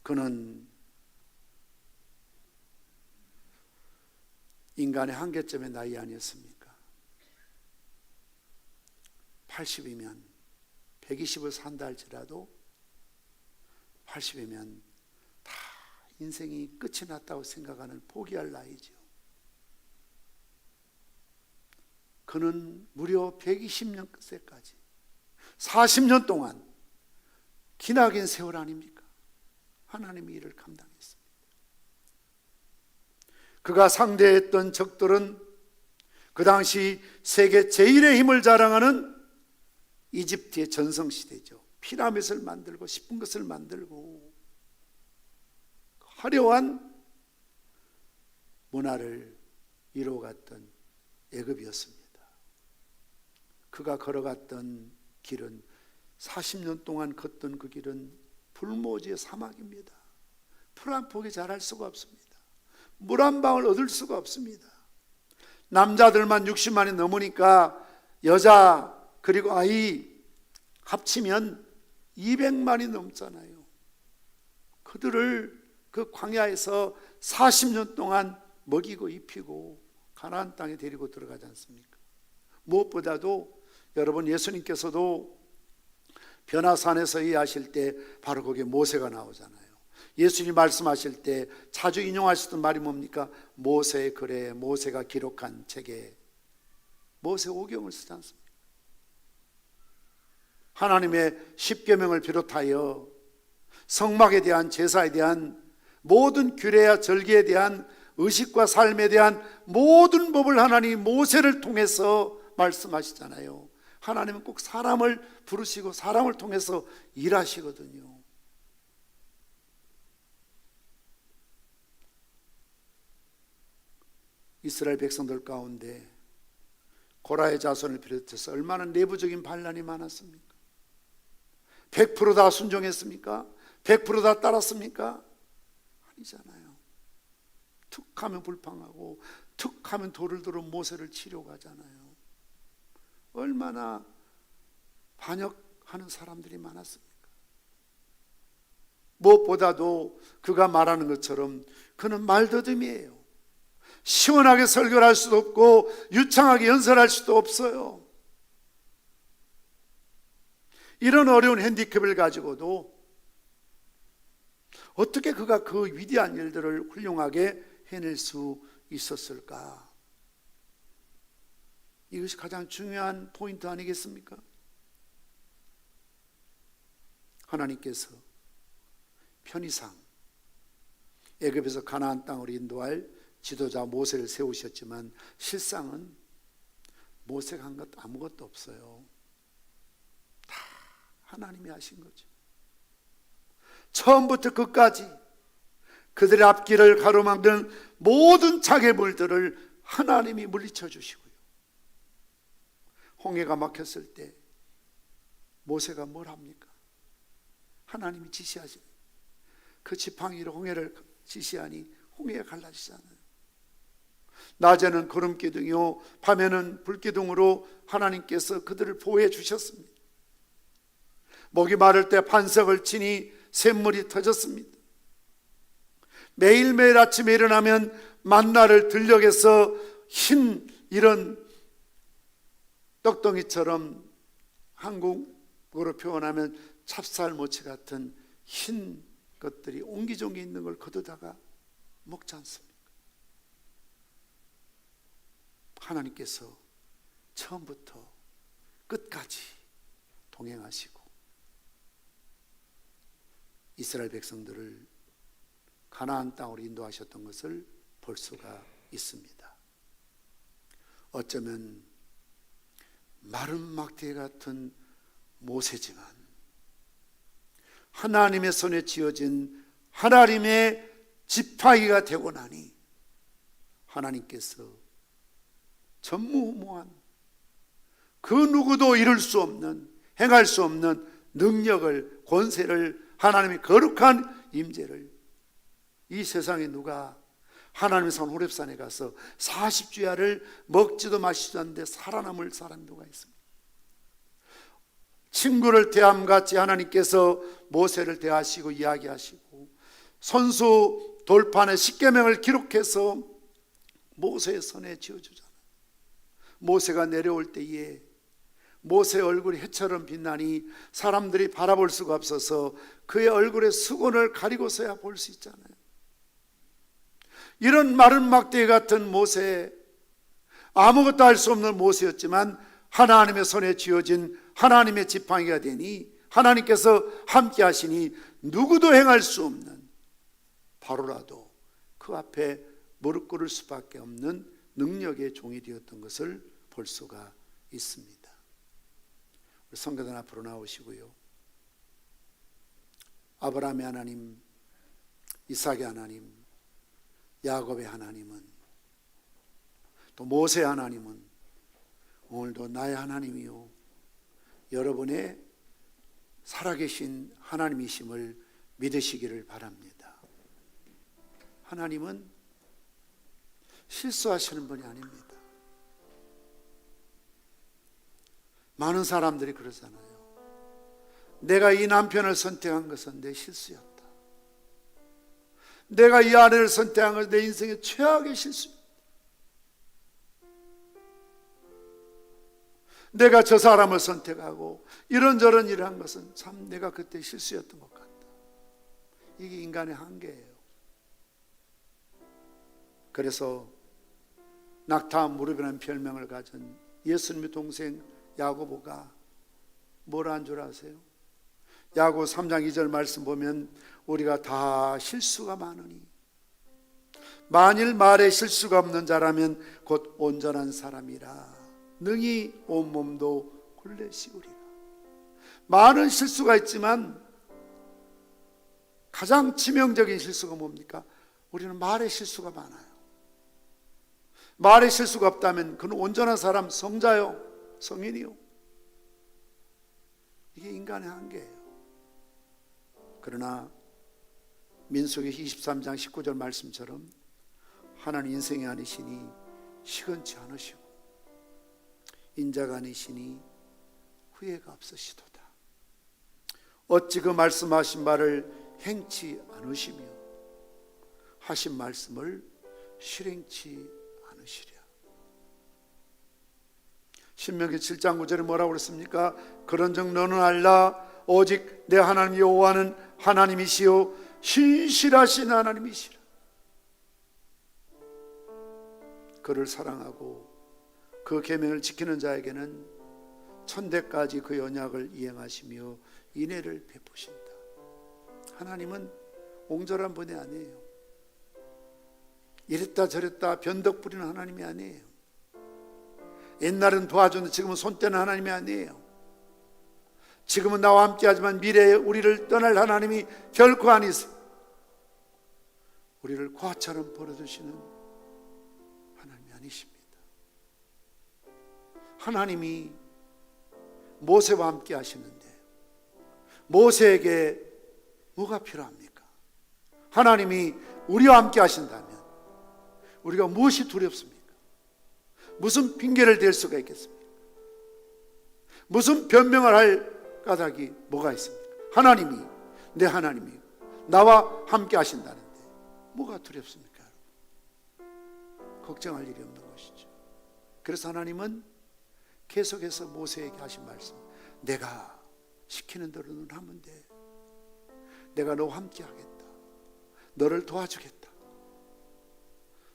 그는 인간의 한계점의 나이 아니었습니까? 80이면 120을 산다 할지라도 80이면 다 인생이 끝이 났다고 생각하는 포기할 나이죠. 그는 무려 120년째까지 40년 동안 기나긴 세월 아닙니까? 하나님의 일을 감당했습니다. 그가 상대했던 적들은 그 당시 세계 제1의 힘을 자랑하는 이집트의 전성시대죠. 피라밋을 만들고 싶은 것을 만들고 화려한 문화를 이루어갔던 애굽이었습니다. 그가 걸어갔던 길은 40년 동안 걷던 그 길은 불모지의 사막입니다. 풀 한 포기 자랄 수가 없습니다. 물 한 방울 얻을 수가 없습니다. 남자들만 60만이 넘으니까 여자 그리고 아이 합치면 200만이 넘잖아요. 그들을 그 광야에서 40년 동안 먹이고 입히고 가나안 땅에 데리고 들어가지 않습니까? 무엇보다도 여러분, 예수님께서도 변화산에서 이해하실 때 바로 거기에 모세가 나오잖아요. 예수님 말씀하실 때 자주 인용하시던 말이 뭡니까? 모세의 글에, 모세가 기록한 책에 모세 오경을 쓰지 않습니까? 하나님의 십계명을 비롯하여 성막에 대한, 제사에 대한 모든 규례와 절기에 대한 의식과 삶에 대한 모든 법을 하나님이 모세를 통해서 말씀하시잖아요. 하나님은 꼭 사람을 부르시고 사람을 통해서 일하시거든요. 이스라엘 백성들 가운데 고라의 자손을 비롯해서 얼마나 내부적인 반란이 많았습니까? 100% 다 순종했습니까? 100% 다 따랐습니까? 아니잖아요. 툭 하면 불평하고 툭 하면 돌을 들어 모세를 치려고 하잖아요. 얼마나 반역하는 사람들이 많았습니까? 무엇보다도 그가 말하는 것처럼 그는 말더듬이에요. 시원하게 설교를 할 수도 없고 유창하게 연설할 수도 없어요. 이런 어려운 핸디캡을 가지고도 어떻게 그가 그 위대한 일들을 훌륭하게 해낼 수 있었을까? 이것이 가장 중요한 포인트 아니겠습니까? 하나님께서 편의상 애굽에서 가나안 땅으로 인도할 지도자 모세를 세우셨지만 실상은 모세가 한 것 아무것도 없어요. 다 하나님이 하신 거죠. 처음부터 끝까지 그들의 앞길을 가로막는 모든 장애물들을 하나님이 물리쳐 주시고요. 홍해가 막혔을 때 모세가 뭘 합니까? 하나님이 지시하신 그 지팡이로 홍해를 지시하니 홍해가 갈라지잖아요. 낮에는 구름기둥이요 밤에는 불기둥으로 하나님께서 그들을 보호해 주셨습니다. 목이 마를 때 반석을 치니 샘물이 터졌습니다. 매일매일 아침에 일어나면 만나를 들녘에서 흰 이런 떡덩이처럼 한국어로 표현하면 찹쌀모치 같은 흰 것들이 옹기종기 있는 걸 거두다가 먹지 않습니까? 하나님께서 처음부터 끝까지 동행하시고 이스라엘 백성들을 가나안 땅으로 인도하셨던 것을 볼 수가 있습니다. 어쩌면 마른 막대 같은 모세지만 하나님의 손에 쥐어진 하나님의 지팡이가 되고 나니 하나님께서 전무후무한 그 누구도 이룰 수 없는, 행할 수 없는 능력을, 권세를, 하나님의 거룩한 임재를 이 세상에 누가 하나님의 산 호렙산에 가서 40주야를 먹지도 마시지도 않는데 살아남을 사람이 누가 있습니까? 친구를 대함같이 하나님께서 모세를 대하시고 이야기하시고 손수 돌판에 십계명을 기록해서 모세의 손에 쥐어주잖아요. 모세가 내려올 때에 모세의 얼굴이 해처럼 빛나니 사람들이 바라볼 수가 없어서 그의 얼굴에 수건을 가리고서야 볼 수 있잖아요. 이런 마른 막대 같은 모세, 아무것도 할 수 없는 모세였지만 하나님의 손에 쥐어진 하나님의 지팡이가 되니 하나님께서 함께 하시니 누구도 행할 수 없는, 바로라도 그 앞에 무릎 꿇을 수밖에 없는 능력의 종이 되었던 것을 볼 수가 있습니다. 우리 성도들 앞으로 나오시고요. 아브라함의 하나님, 이삭의 하나님, 야곱의 하나님은, 또 모세의 하나님은 오늘도 나의 하나님이요 여러분의 살아계신 하나님이심을 믿으시기를 바랍니다. 하나님은 실수하시는 분이 아닙니다. 많은 사람들이 그러잖아요. 내가 이 남편을 선택한 것은 내 실수였다. 내가 이 아내를 선택한 것은 내 인생의 최악의 실수였다. 내가 저 사람을 선택하고 이런저런 일을 한 것은 참 내가 그때 실수였던 것 같다. 이게 인간의 한계예요. 그래서 낙타 무릎이라는 별명을 가진 예수님의 동생 야고보가 뭘 한 줄 아세요? 야고보 3장 2절 말씀 보면 우리가 다 실수가 많으니 만일 말에 실수가 없는 자라면 곧 온전한 사람이라 능히 온몸도 굴레시우리라. 많은 실수가 있지만 가장 치명적인 실수가 뭡니까? 우리는 말에 실수가 많아요. 말에 실수가 없다면 그는 온전한 사람, 성자요, 성인이요. 이게 인간의 한계예요. 그러나 민수기 23장 19절 말씀처럼 하나님 인생이 아니시니 시건치 않으시고 인자가 아니시니 후회가 없으시도다. 어찌 그 말씀하신 바를 행치 않으시며 하신 말씀을 실행치 않으시랴. 신명기 7장 9절에 뭐라고 그랬습니까? 그런즉 너는 알라 오직 내 하나님 여호와는 하나님이시요 신실하신 하나님이시라. 그를 사랑하고 그 계명을 지키는 자에게는 천대까지 그 언약을 이행하시며 인애를 베푸신다. 하나님은 옹졸한 분이 아니에요. 이랬다 저랬다 변덕 부리는 하나님이 아니에요. 옛날은 도와줬는데 지금은 손 떼는 하나님이 아니에요. 지금은 나와 함께 하지만 미래에 우리를 떠날 하나님이 결코 아니세요. 우리를 과처럼 버려두시는 하나님이 아니십니다. 하나님이 모세와 함께 하시는데 모세에게 뭐가 필요합니까? 하나님이 우리와 함께 하신다면 우리가 무엇이 두렵습니까? 무슨 핑계를 댈 수가 있겠습니까? 무슨 변명을 할 까닭이 뭐가 있습니까? 하나님이, 내 하나님이 나와 함께 하신다는데 뭐가 두렵습니까? 걱정할 일이 없는 것이죠. 그래서 하나님은 계속해서 모세에게 하신 말씀, 내가 시키는 대로 넌 하면 돼. 내가 너와 함께 하겠다. 너를 도와주겠다.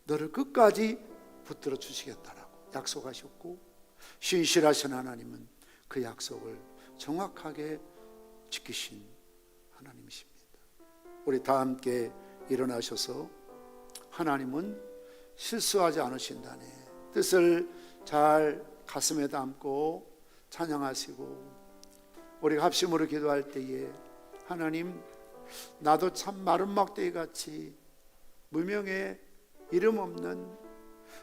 너를 끝까지 붙들어 주시겠다라고 약속하셨고, 신실하신 하나님은 그 약속을 정확하게 지키신 하나님이십니다. 우리 다 함께 일어나셔서 하나님은 실수하지 않으신다네 뜻을 잘 가슴에 담고 찬양하시고, 우리가 합심으로 기도할 때에 하나님, 나도 참 마른 막대기 같이 무명의 이름 없는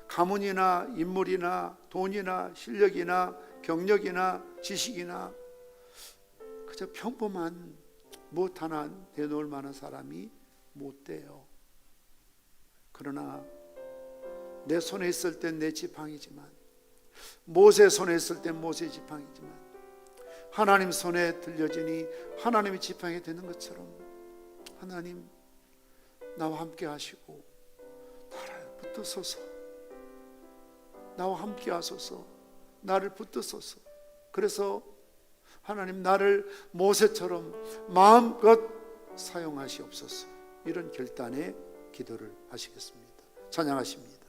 가문이나 인물이나 돈이나 실력이나 경력이나 지식이나 그저 평범한 무엇 하나 내놓을 만한 사람이 못 돼요. 그러나 내 손에 있을 땐 내 지팡이지만, 모세 손에 있을 땐 모세의 지팡이지만, 하나님 손에 들려지니 하나님의 지팡이 되는 것처럼 하나님 나와 함께 하시고 나를 붙드소서. 나와 함께 하소서. 나를 붙드소서. 그래서 하나님 나를 모세처럼 마음껏 사용하시옵소서. 이런 결단의 기도를 하시겠습니다. 찬양하십니다.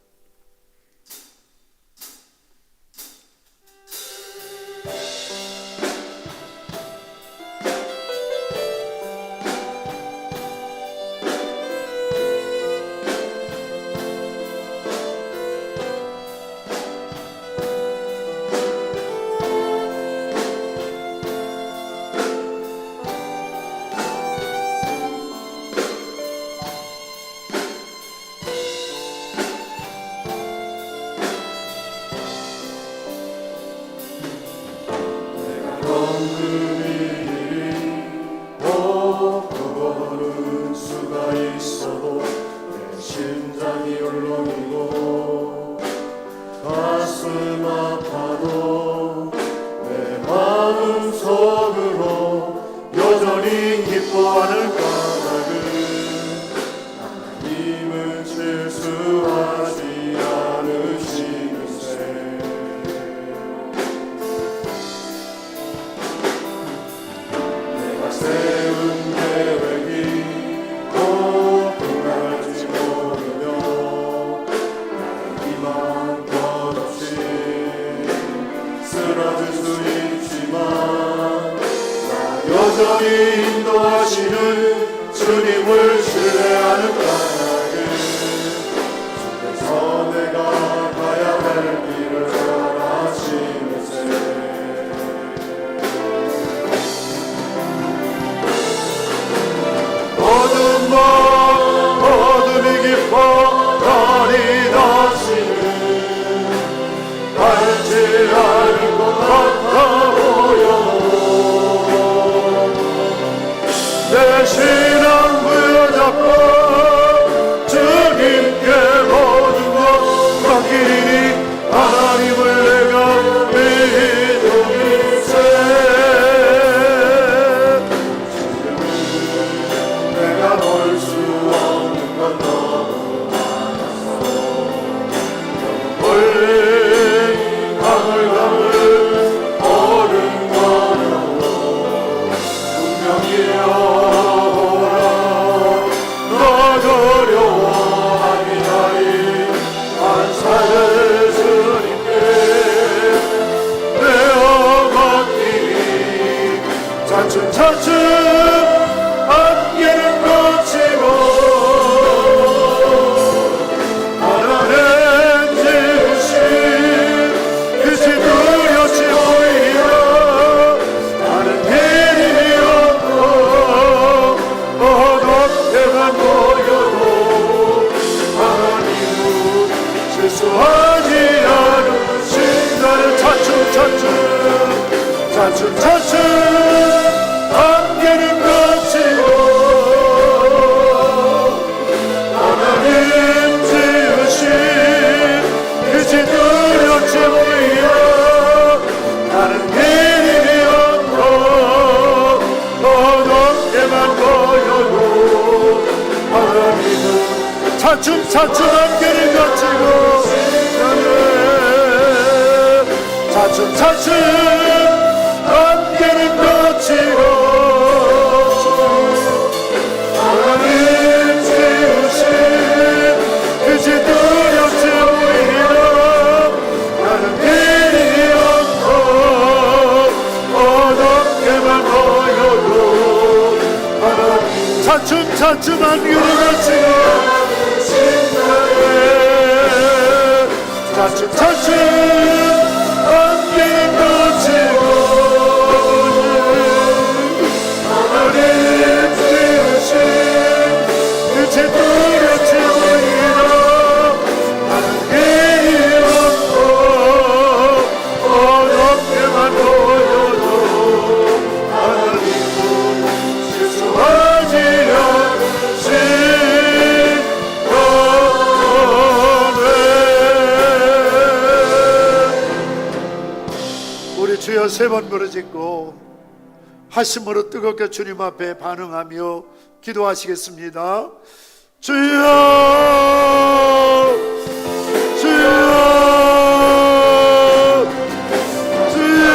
여전히 인도하시는 주님을 신뢰하는 까닭에 주께서 내가 가야 할 길을 잘 아시면서 어둠 밤 어둠이 깊어 달이 다시는 닿지 않을 것 같아 보여 내 신앙 부여잡고 주님께 모든 것 맡기니 하나님을 내가 믿음일세 내가 볼 수 없는 건 너무 많아서 멀리 가물가물 오른 거로 분명히요 차츰차츰 안개를 거치고 하나님 지으신 빛이 두렵지 보이며 나는 길이 없고 어둡게만 보여도 하나님은 실수하지 않으신다는 차츰차츰 안개를 거치고 하나님 지으신 빛이 두렵지 보이어 나는 길이 없고 어둡게만 보여도 하나님은 차츰차츰 안개를 거치고 나는 차츰 차츰 안개는 걷히고 하나님 지으신 그지 두렵지 보이며 나는 길이 없고 어둡게만 보여도 하나님 차츰 차츰 안개는 걷히고 차츰 차츰 안개는 걷히고 하나님 지으신 그제 두렵지 보이나 나는 길이 없고 어렵게만 보여도 하나님은 실수하지 않으신 우리 주여 세 번 부르짖고 하심으로 뜨겁게 주님 앞에 반응하며 기도하시겠습니다. 주여 주여 주여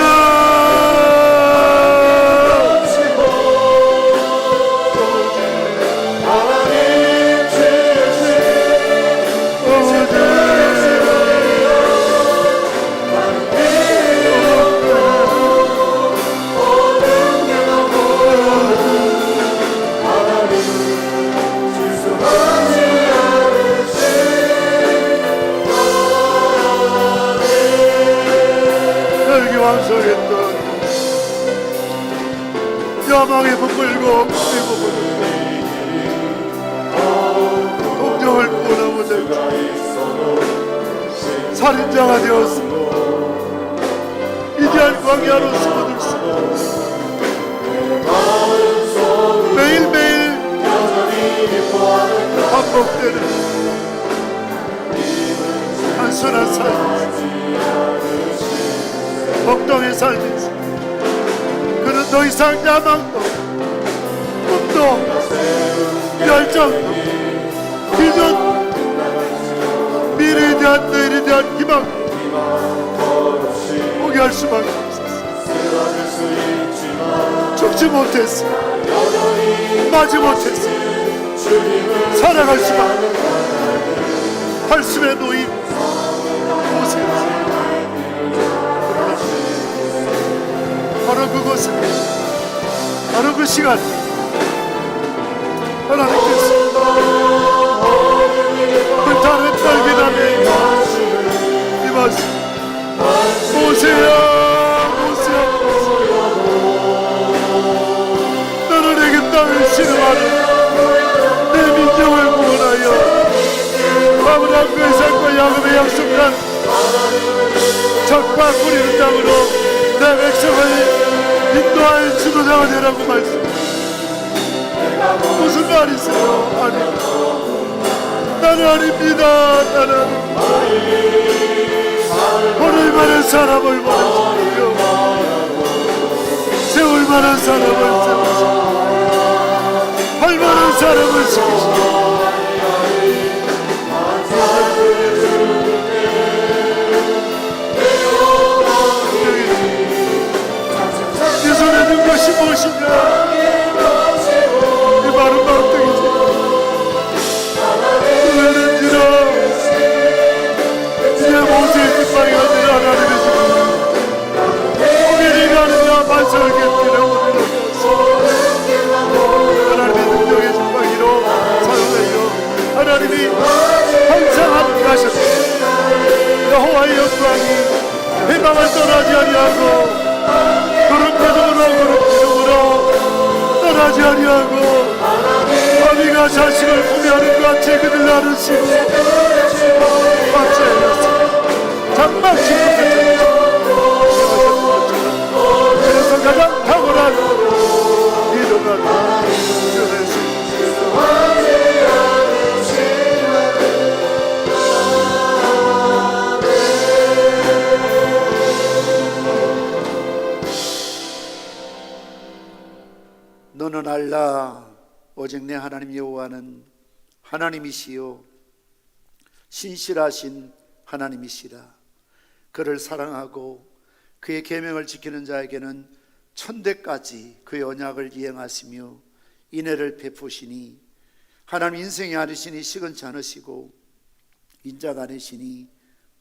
하나님 주신 완성했던 야망에 부풀고 동정을 구원하고자 살인자가 되었으며 이대한 광야로 숨어들 수 매일매일 반복되는 단순한 삶 복동에 살면서 그는 더 이상 야망도 꿈도 열정도 기도 미래에 대한 내일에 대한 희망 포기할 수밖에 없었어. 죽지 못했어. 마지 못했어. 살아갈 수밖에 팔심에 놓인 곳에서 바로 그곳에 바로 그 시간 하나님께서 불타는 떨기담에 임하시 모세야 모세야 너는 내게 땅을 신음하는 내 민족을 구원하여 아브라함과 이삭과 야곱의 약속한 적과 뿌리는 땅으로 내 백성을 인도할 지도자가 되라고 말씀. 무슨 말이세요? 아니, 나는 아닙니다. 나는 걸을 만한 사람을 보내주시고요, 세울 만한 사람을 세우시고 할 만한 사람을 시키시고 네 손에 든 것이 무엇인가? 이 마른 마음떡이지. 왜는지라 이제 모세의 깃방이가 되려 하나님의 집 고개를 가느냐 반석을 겟기를 오르는 하나님의 능력의 깃방이로 사용하여 하나님이 항상 함께 하셨습니다. 여호와의 영광이 해방을 떠나지 아니하고 그런 기둥으로 떠나지 아니하고 아비가 자식을 구매하는 것 같이 그들 나누시고 박제하였습니다. 장막 기쁘게 그래서 가장 탁월한 이름을 너는 알라 오직 내 하나님 여호와는 하나님이시요 신실하신 하나님이시라. 그를 사랑하고 그의 계명을 지키는 자에게는 천대까지 그의 언약을 이행하시며 인애를 베푸시니 하나님 인생이 아니시니 시건치 않으시고 인자가 아니시니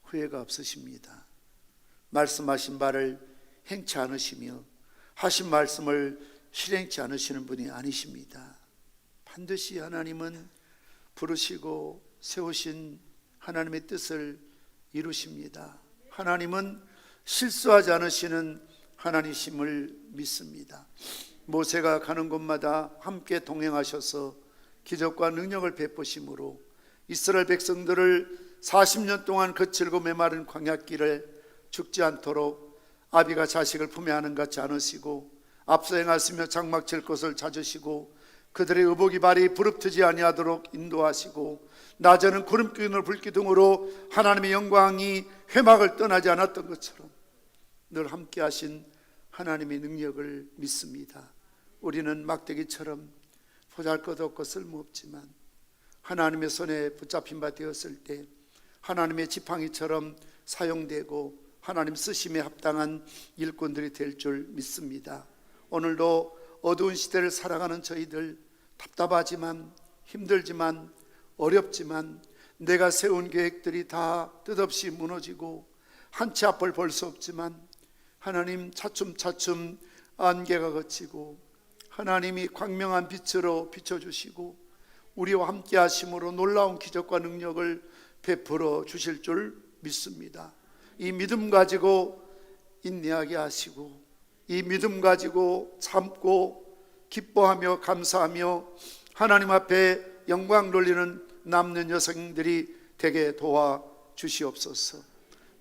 후회가 없으십니다. 말씀하신 바를 행치 않으시며 하신 말씀을 실행치 않으시는 분이 아니십니다. 반드시 하나님은 부르시고 세우신 하나님의 뜻을 이루십니다. 하나님은 실수하지 않으시는 하나님이심을 믿습니다. 모세가 가는 곳마다 함께 동행하셔서 기적과 능력을 베푸심으로 이스라엘 백성들을 40년 동안 거칠고 메마른 광야길을 죽지 않도록 아비가 자식을 품에 안은 같이 안으시고 앞서 행하시며 장막 칠 것을 찾으시고 그들의 의복이 발이 부릅뜨지 아니하도록 인도하시고 낮에는 구름기둥을 불기둥으로 하나님의 영광이 회막을 떠나지 않았던 것처럼 늘 함께 하신 하나님의 능력을 믿습니다. 우리는 막대기처럼 보잘것없고 쓸모없지만 하나님의 손에 붙잡힌 바 되었을 때 하나님의 지팡이처럼 사용되고 하나님 쓰심에 합당한 일꾼들이 될 줄 믿습니다. 오늘도 어두운 시대를 살아가는 저희들, 답답하지만 힘들지만 어렵지만 내가 세운 계획들이 다 뜻없이 무너지고 한 치 앞을 볼 수 없지만 하나님 차츰차츰 안개가 걷히고 하나님이 광명한 빛으로 비춰주시고 우리와 함께 하심으로 놀라운 기적과 능력을 베풀어 주실 줄 믿습니다. 이 믿음 가지고 인내하게 하시고 이 믿음 가지고 참고 기뻐하며 감사하며 하나님 앞에 영광 돌리는 남는 여성들이 되게 도와주시옵소서.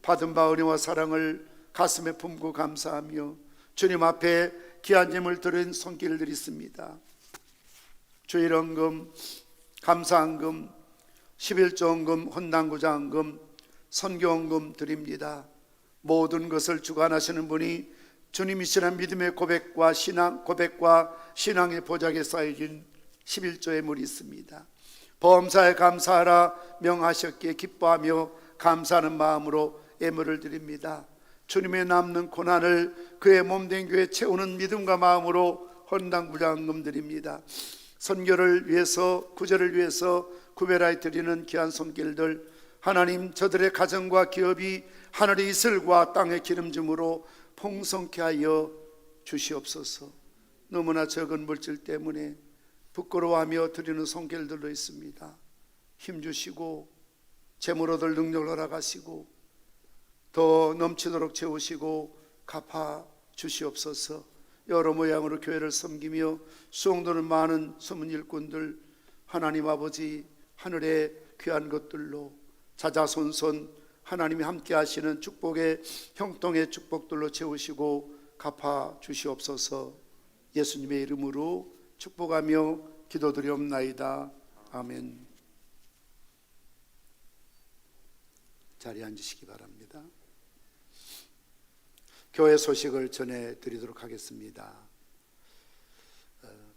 받은 바 은혜와 사랑을 가슴에 품고 감사하며 주님 앞에 귀한 예물 드린 손길을 드리습니다. 주일헌금, 감사헌금, 11조헌금, 헌당구자헌금, 선교헌금 드립니다. 모든 것을 주관하시는 분이 주님이시라는 믿음의 고백과 신앙의 보좌에 쌓여진 11조의 물이 있습니다. 범사에 감사하라 명하셨기에 기뻐하며 감사하는 마음으로 예물을 드립니다. 주님의 남는 고난을 그의 몸된 교회에 채우는 믿음과 마음으로 헌당구자헌금 드립니다. 선교를 위해서, 구제를 위해서 구별하여 드리는 귀한 손길들, 하나님 저들의 가정과 기업이 하늘의 이슬과 땅의 기름짐으로 풍성케 하여 주시옵소서. 너무나 적은 물질 때문에 부끄러워하며 드리는 손길들도 있습니다. 힘주시고 재물 얻을 능력을 허락하시고 더 넘치도록 채우시고 갚아 주시옵소서. 여러 모양으로 교회를 섬기며 수용도는 많은 숨은 일꾼들, 하나님 아버지 하늘의 귀한 것들로 자자손손 하나님이 함께 하시는 축복의 형통의 축복들로 채우시고 갚아 주시옵소서. 예수님의 이름으로 축복하며 기도드리옵나이다. 아멘. 자리에 앉으시기 바랍니다. 교회 소식을 전해드리도록 하겠습니다.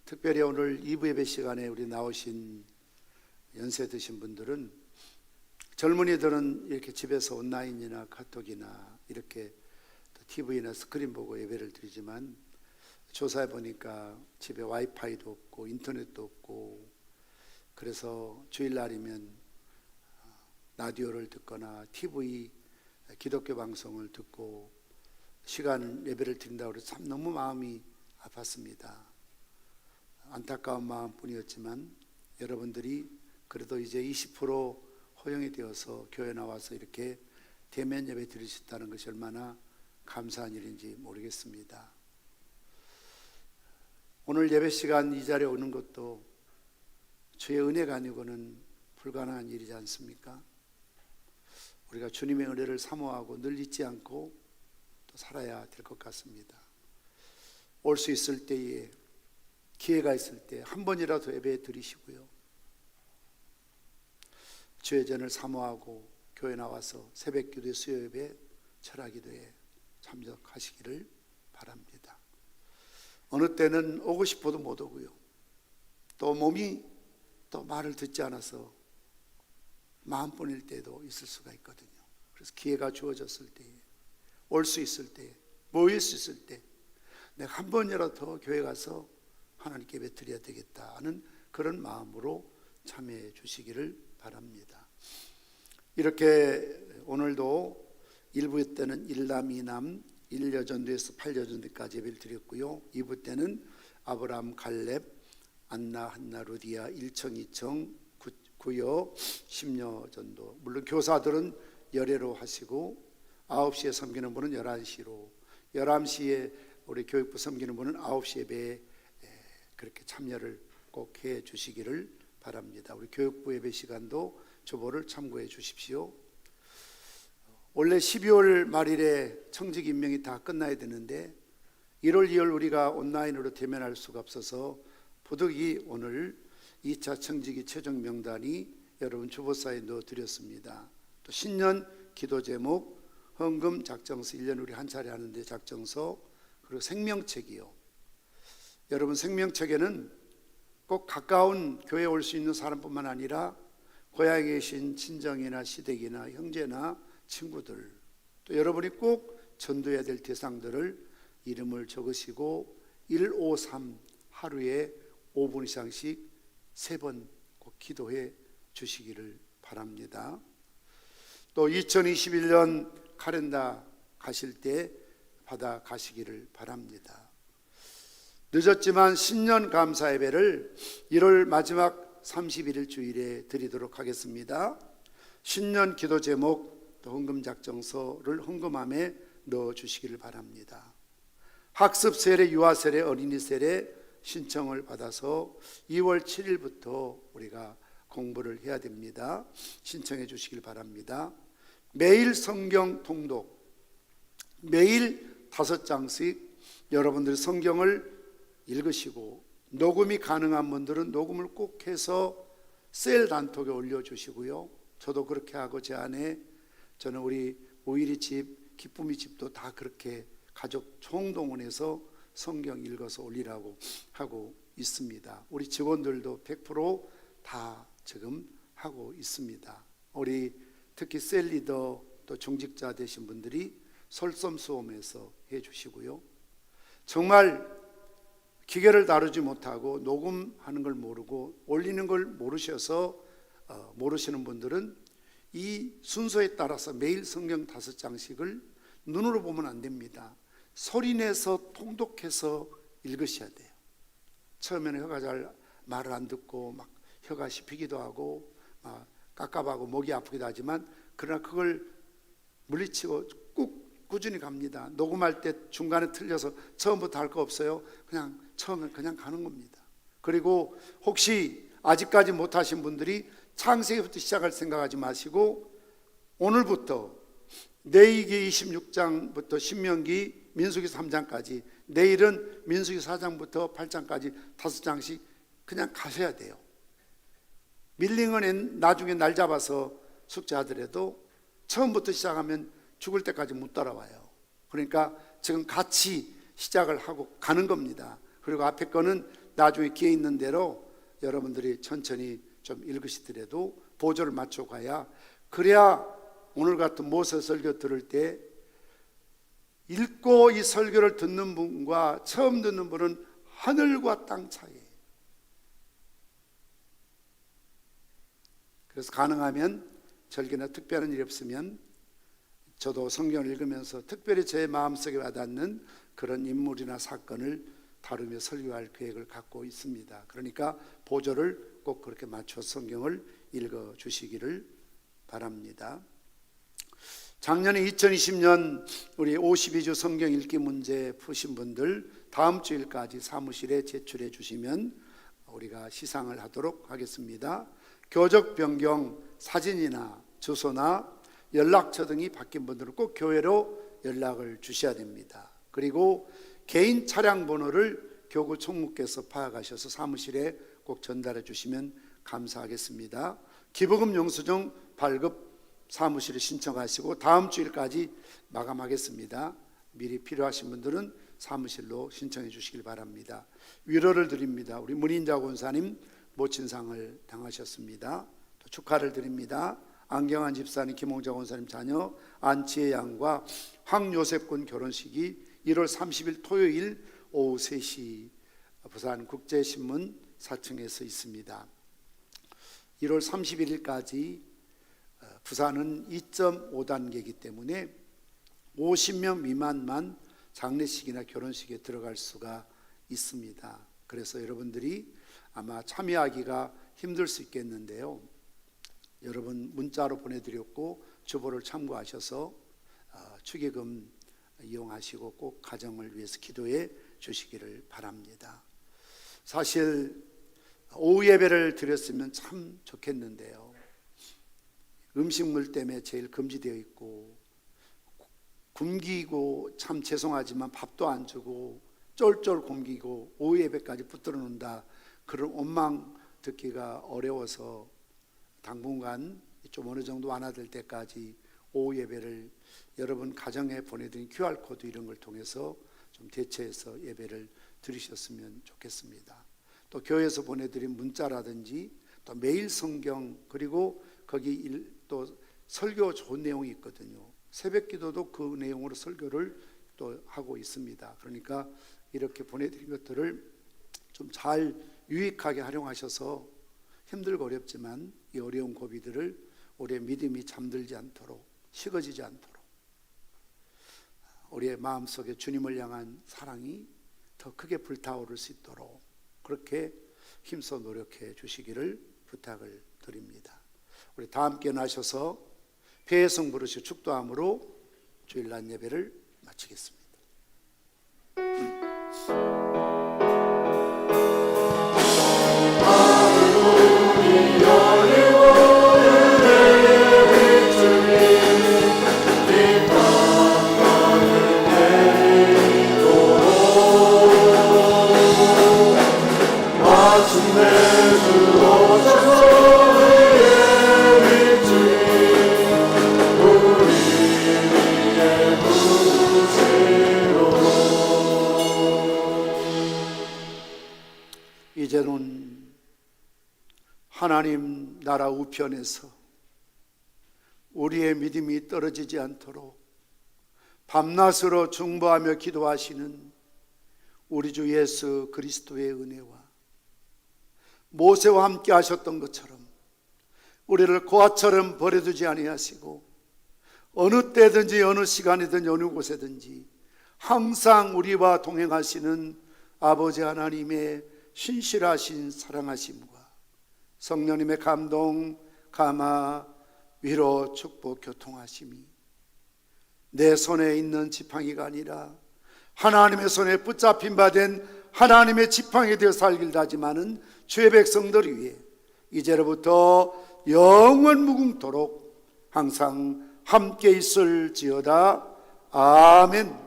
특별히 오늘 2부 예배 시간에 우리 나오신 연세 드신 분들은, 젊은이들은 이렇게 집에서 온라인이나 카톡이나 이렇게 TV나 스크린 보고 예배를 드리지만 조사해 보니까 집에 와이파이도 없고 인터넷도 없고, 그래서 주일날이면 라디오를 듣거나 TV 기독교 방송을 듣고 시간 예배를 드린다고 해서 참 너무 마음이 아팠습니다. 안타까운 마음뿐이었지만 여러분들이 그래도 이제 20% 허용이 되어서 교회 나와서 이렇게 대면 예배 드릴 수 있다는 것이 얼마나 감사한 일인지 모르겠습니다. 오늘 예배 시간 이 자리에 오는 것도 주의 은혜가 아니고는 불가능한 일이지 않습니까? 우리가 주님의 은혜를 사모하고 늘 잊지 않고 또 살아야 될 것 같습니다. 올 수 있을 때에, 기회가 있을 때 한 번이라도 예배 드리시고요, 주의 전을 사모하고 교회 나와서 새벽기도에, 수요예배, 철야기도에 참석하시기를 바랍니다. 어느 때는 오고 싶어도 못 오고요, 또 몸이 또 말을 듣지 않아서 마음뿐일 때도 있을 수가 있거든요. 그래서 기회가 주어졌을 때에, 올 수 있을 때에 모일 수 있을 때 내가 한 번이라도 더 교회 가서 하나님께 예배 드려야 되겠다 하는 그런 마음으로 참여해 주시기를 바랍니다. 이렇게 오늘도 1부 때는 1남 2남 1여전도에서 8여전도까지 예배를 드렸고요. 2부 때는 아브라함, 갈렙, 안나, 한나, 루디아 1청, 2청, 9여, 10여전도. 물론 교사들은 열애로 하시고 9시에 섬기는 분은 11시로, 11시에 우리 교육부 섬기는 분은 9시 예배에 그렇게 참여를 꼭 해 주시기를 바랍니다. 우리 교육부 예배 시간도 조보를 참고해 주십시오. 원래 12월 말일에 청직 임명이 다 끝나야 되는데 1월 2월 우리가 온라인으로 대면할 수가 없어서 부득이 오늘 2차 청직이 최종 명단이 여러분 주보사에 넣어드렸습니다. 또 신년 기도 제목, 헌금 작정서 1년 우리 한 차례 하는데 작정서, 그리고 생명책이요. 여러분 생명책에는 꼭 가까운 교회에 올 수 있는 사람뿐만 아니라 고향에 계신 친정이나 시댁이나 형제나 친구들, 또 여러분이 꼭 전도해야 될 대상들을 이름을 적으시고 153 하루에 5분 이상씩 3번 꼭 기도해 주시기를 바랍니다. 또 2021년 카렌다 가실 때 받아 가시기를 바랍니다. 늦었지만 신년 감사 예배를 1월 마지막 31일 주일에 드리도록 하겠습니다. 신년 기도 제목, 또 헌금 작정서를 헌금함에 넣어 주시기를 바랍니다. 학습 세례, 유아 세례, 어린이 세례 신청을 받아서 2월 7일부터 우리가 공부를 해야 됩니다. 신청해 주시길 바랍니다. 매일 성경 통독, 매일 5장씩 여러분들이 성경을 읽으시고, 녹음이 가능한 분들은 녹음을 꼭 해서 셀 단톡에 올려주시고요. 저도 그렇게 하고 제 아내, 저는 우리 오일이 집, 기쁨이 집도 다 그렇게 가족 총동원해서 성경 읽어서 올리라고 하고 있습니다. 우리 직원들도 100% 지금 하고 있습니다. 우리 특히 셀 리더 또 중직자 되신 분들이 솔선수범해서 해주시고요. 정말 기계를 다루지 못하고 녹음하는 걸 모르고 올리는 걸 모르셔서 모르시는 분들은 이 순서에 따라서 매일 성경 5장씩을 눈으로 보면 안 됩니다. 소리내서 통독해서 읽으셔야 돼요. 처음에는 혀가 잘 말을 안 듣고 막 혀가 씹히기도 하고 막 깝깝하고 목이 아프기도 하지만, 그러나 그걸 물리치고 꾹 꾸준히 갑니다. 녹음할 때 중간에 틀려서 처음부터 할 거 없어요. 그냥 처음에 그냥 가는 겁니다. 그리고 혹시 아직까지 못하신 분들이 창세기부터 시작할 생각하지 마시고 오늘부터 레위기 26장부터 신명기, 민수기 3장까지, 내일은 민수기 4장부터 8장까지 5장씩 그냥 가셔야 돼요. 밀링은 나중에 날 잡아서 숙제하더라도 처음부터 시작하면 죽을 때까지 못 따라와요. 그러니까 지금 같이 시작을 하고 가는 겁니다. 그리고 앞에 거는 나중에 기회 있는 대로 여러분들이 천천히 좀 읽으시더라도 보조를 맞춰 가야, 그래야 오늘 같은 모세 설교 들을 때 읽고 이 설교를 듣는 분과 처음 듣는 분은 하늘과 땅 차이예요. 그래서 가능하면 절기나 특별한 일이 없으면 저도 성경을 읽으면서 특별히 제 마음속에 와닿는 그런 인물이나 사건을 다루며 설교할 계획을 갖고 있습니다. 그러니까 보조를 꼭 그렇게 맞춰 성경을 읽어 주시기를 바랍니다. 작년에 2020년 우리 52주 성경 읽기 문제 푸신 분들 다음 주일까지 사무실에 제출해 주시면 우리가 시상을 하도록 하겠습니다. 교적 변경 사진이나 주소나 연락처 등이 바뀐 분들은 꼭 교회로 연락을 주셔야 됩니다. 그리고 개인 차량 번호를 교구 총무께서 파악하셔서 사무실에 꼭 전달해 주시면 감사하겠습니다. 기부금 영수증 발급 사무실에 신청하시고 다음 주일까지 마감하겠습니다. 미리 필요하신 분들은 사무실로 신청해 주시길 바랍니다. 위로를 드립니다. 우리 문인자 권사님 모친상을 당하셨습니다. 또 축하를 드립니다. 안경환 집사님, 김홍자 권사님 자녀 안치혜 양과 황요셉 군 결혼식이 1월 30일 토요일 오후 3시 부산국제신문 4층에서 있습니다. 1월 31일까지 부산은 2.5단계이기 때문에 50명 미만만 장례식이나 결혼식에 들어갈 수가 있습니다. 그래서 여러분들이 아마 참여하기가 힘들 수 있겠는데요. 여러분 문자로 보내드렸고 주보를 참고하셔서 축의금 이용하시고 꼭 가정을 위해서 기도해 주시기를 바랍니다. 사실 오후 예배를 드렸으면 참 좋겠는데요. 음식물 때문에 제일 금지되어 있고 굶기고 참 죄송하지만 밥도 안 주고 쫄쫄 굶기고 오후 예배까지 붙들어 놓는다, 그런 원망 듣기가 어려워서 당분간 좀 어느 정도 완화될 때까지 오후 예배를 여러분 가정에 보내드린 QR코드 이런 걸 통해서 좀 대체해서 예배를 드리셨으면 좋겠습니다. 또 교회에서 보내드린 문자라든지 또 매일 성경, 그리고 거기 또 설교 좋은 내용이 있거든요. 새벽 기도도 그 내용으로 설교를 또 하고 있습니다. 그러니까 이렇게 보내드린 것들을 좀 잘 유익하게 활용하셔서 힘들고 어렵지만 이 어려운 고비들을 우리의 믿음이 잠들지 않도록, 식어지지 않도록, 우리의 마음속에 주님을 향한 사랑이 더 크게 불타오를 수 있도록 그렇게 힘써 노력해 주시기를 부탁을 드립니다. 우리 다 함께 나셔서 배성 부르시 축도함으로 주일날 예배를 마치겠습니다. 이제는 하나님 나라 우편에서 우리의 믿음이 떨어지지 않도록 밤낮으로 중보하며 기도하시는 우리 주 예수 그리스도의 은혜와 모세와 함께 하셨던 것처럼 우리를 고아처럼 버려두지 아니하시고 어느 때든지 어느 시간이든 어느 곳에든지 항상 우리와 동행하시는 아버지 하나님의 신실하신 사랑하심과 성령님의 감동, 감화, 위로, 축복, 교통하심이 내 손에 있는 지팡이가 아니라 하나님의 손에 붙잡힌 바 된 하나님의 지팡이 되어 살길 다짐하는 주의 백성들 위해 이제로부터 영원 무궁토록 항상 함께 있을지어다. 아멘.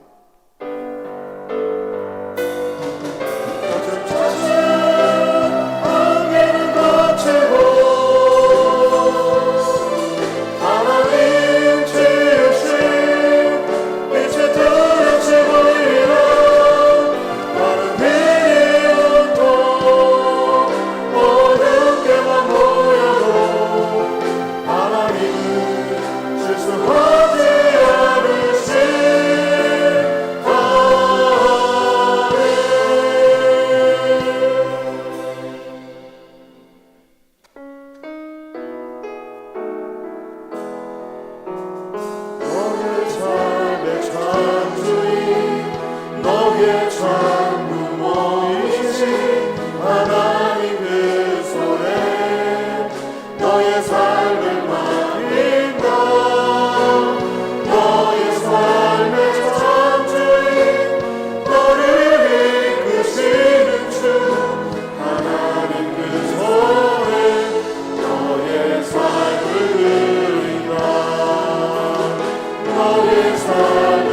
삶을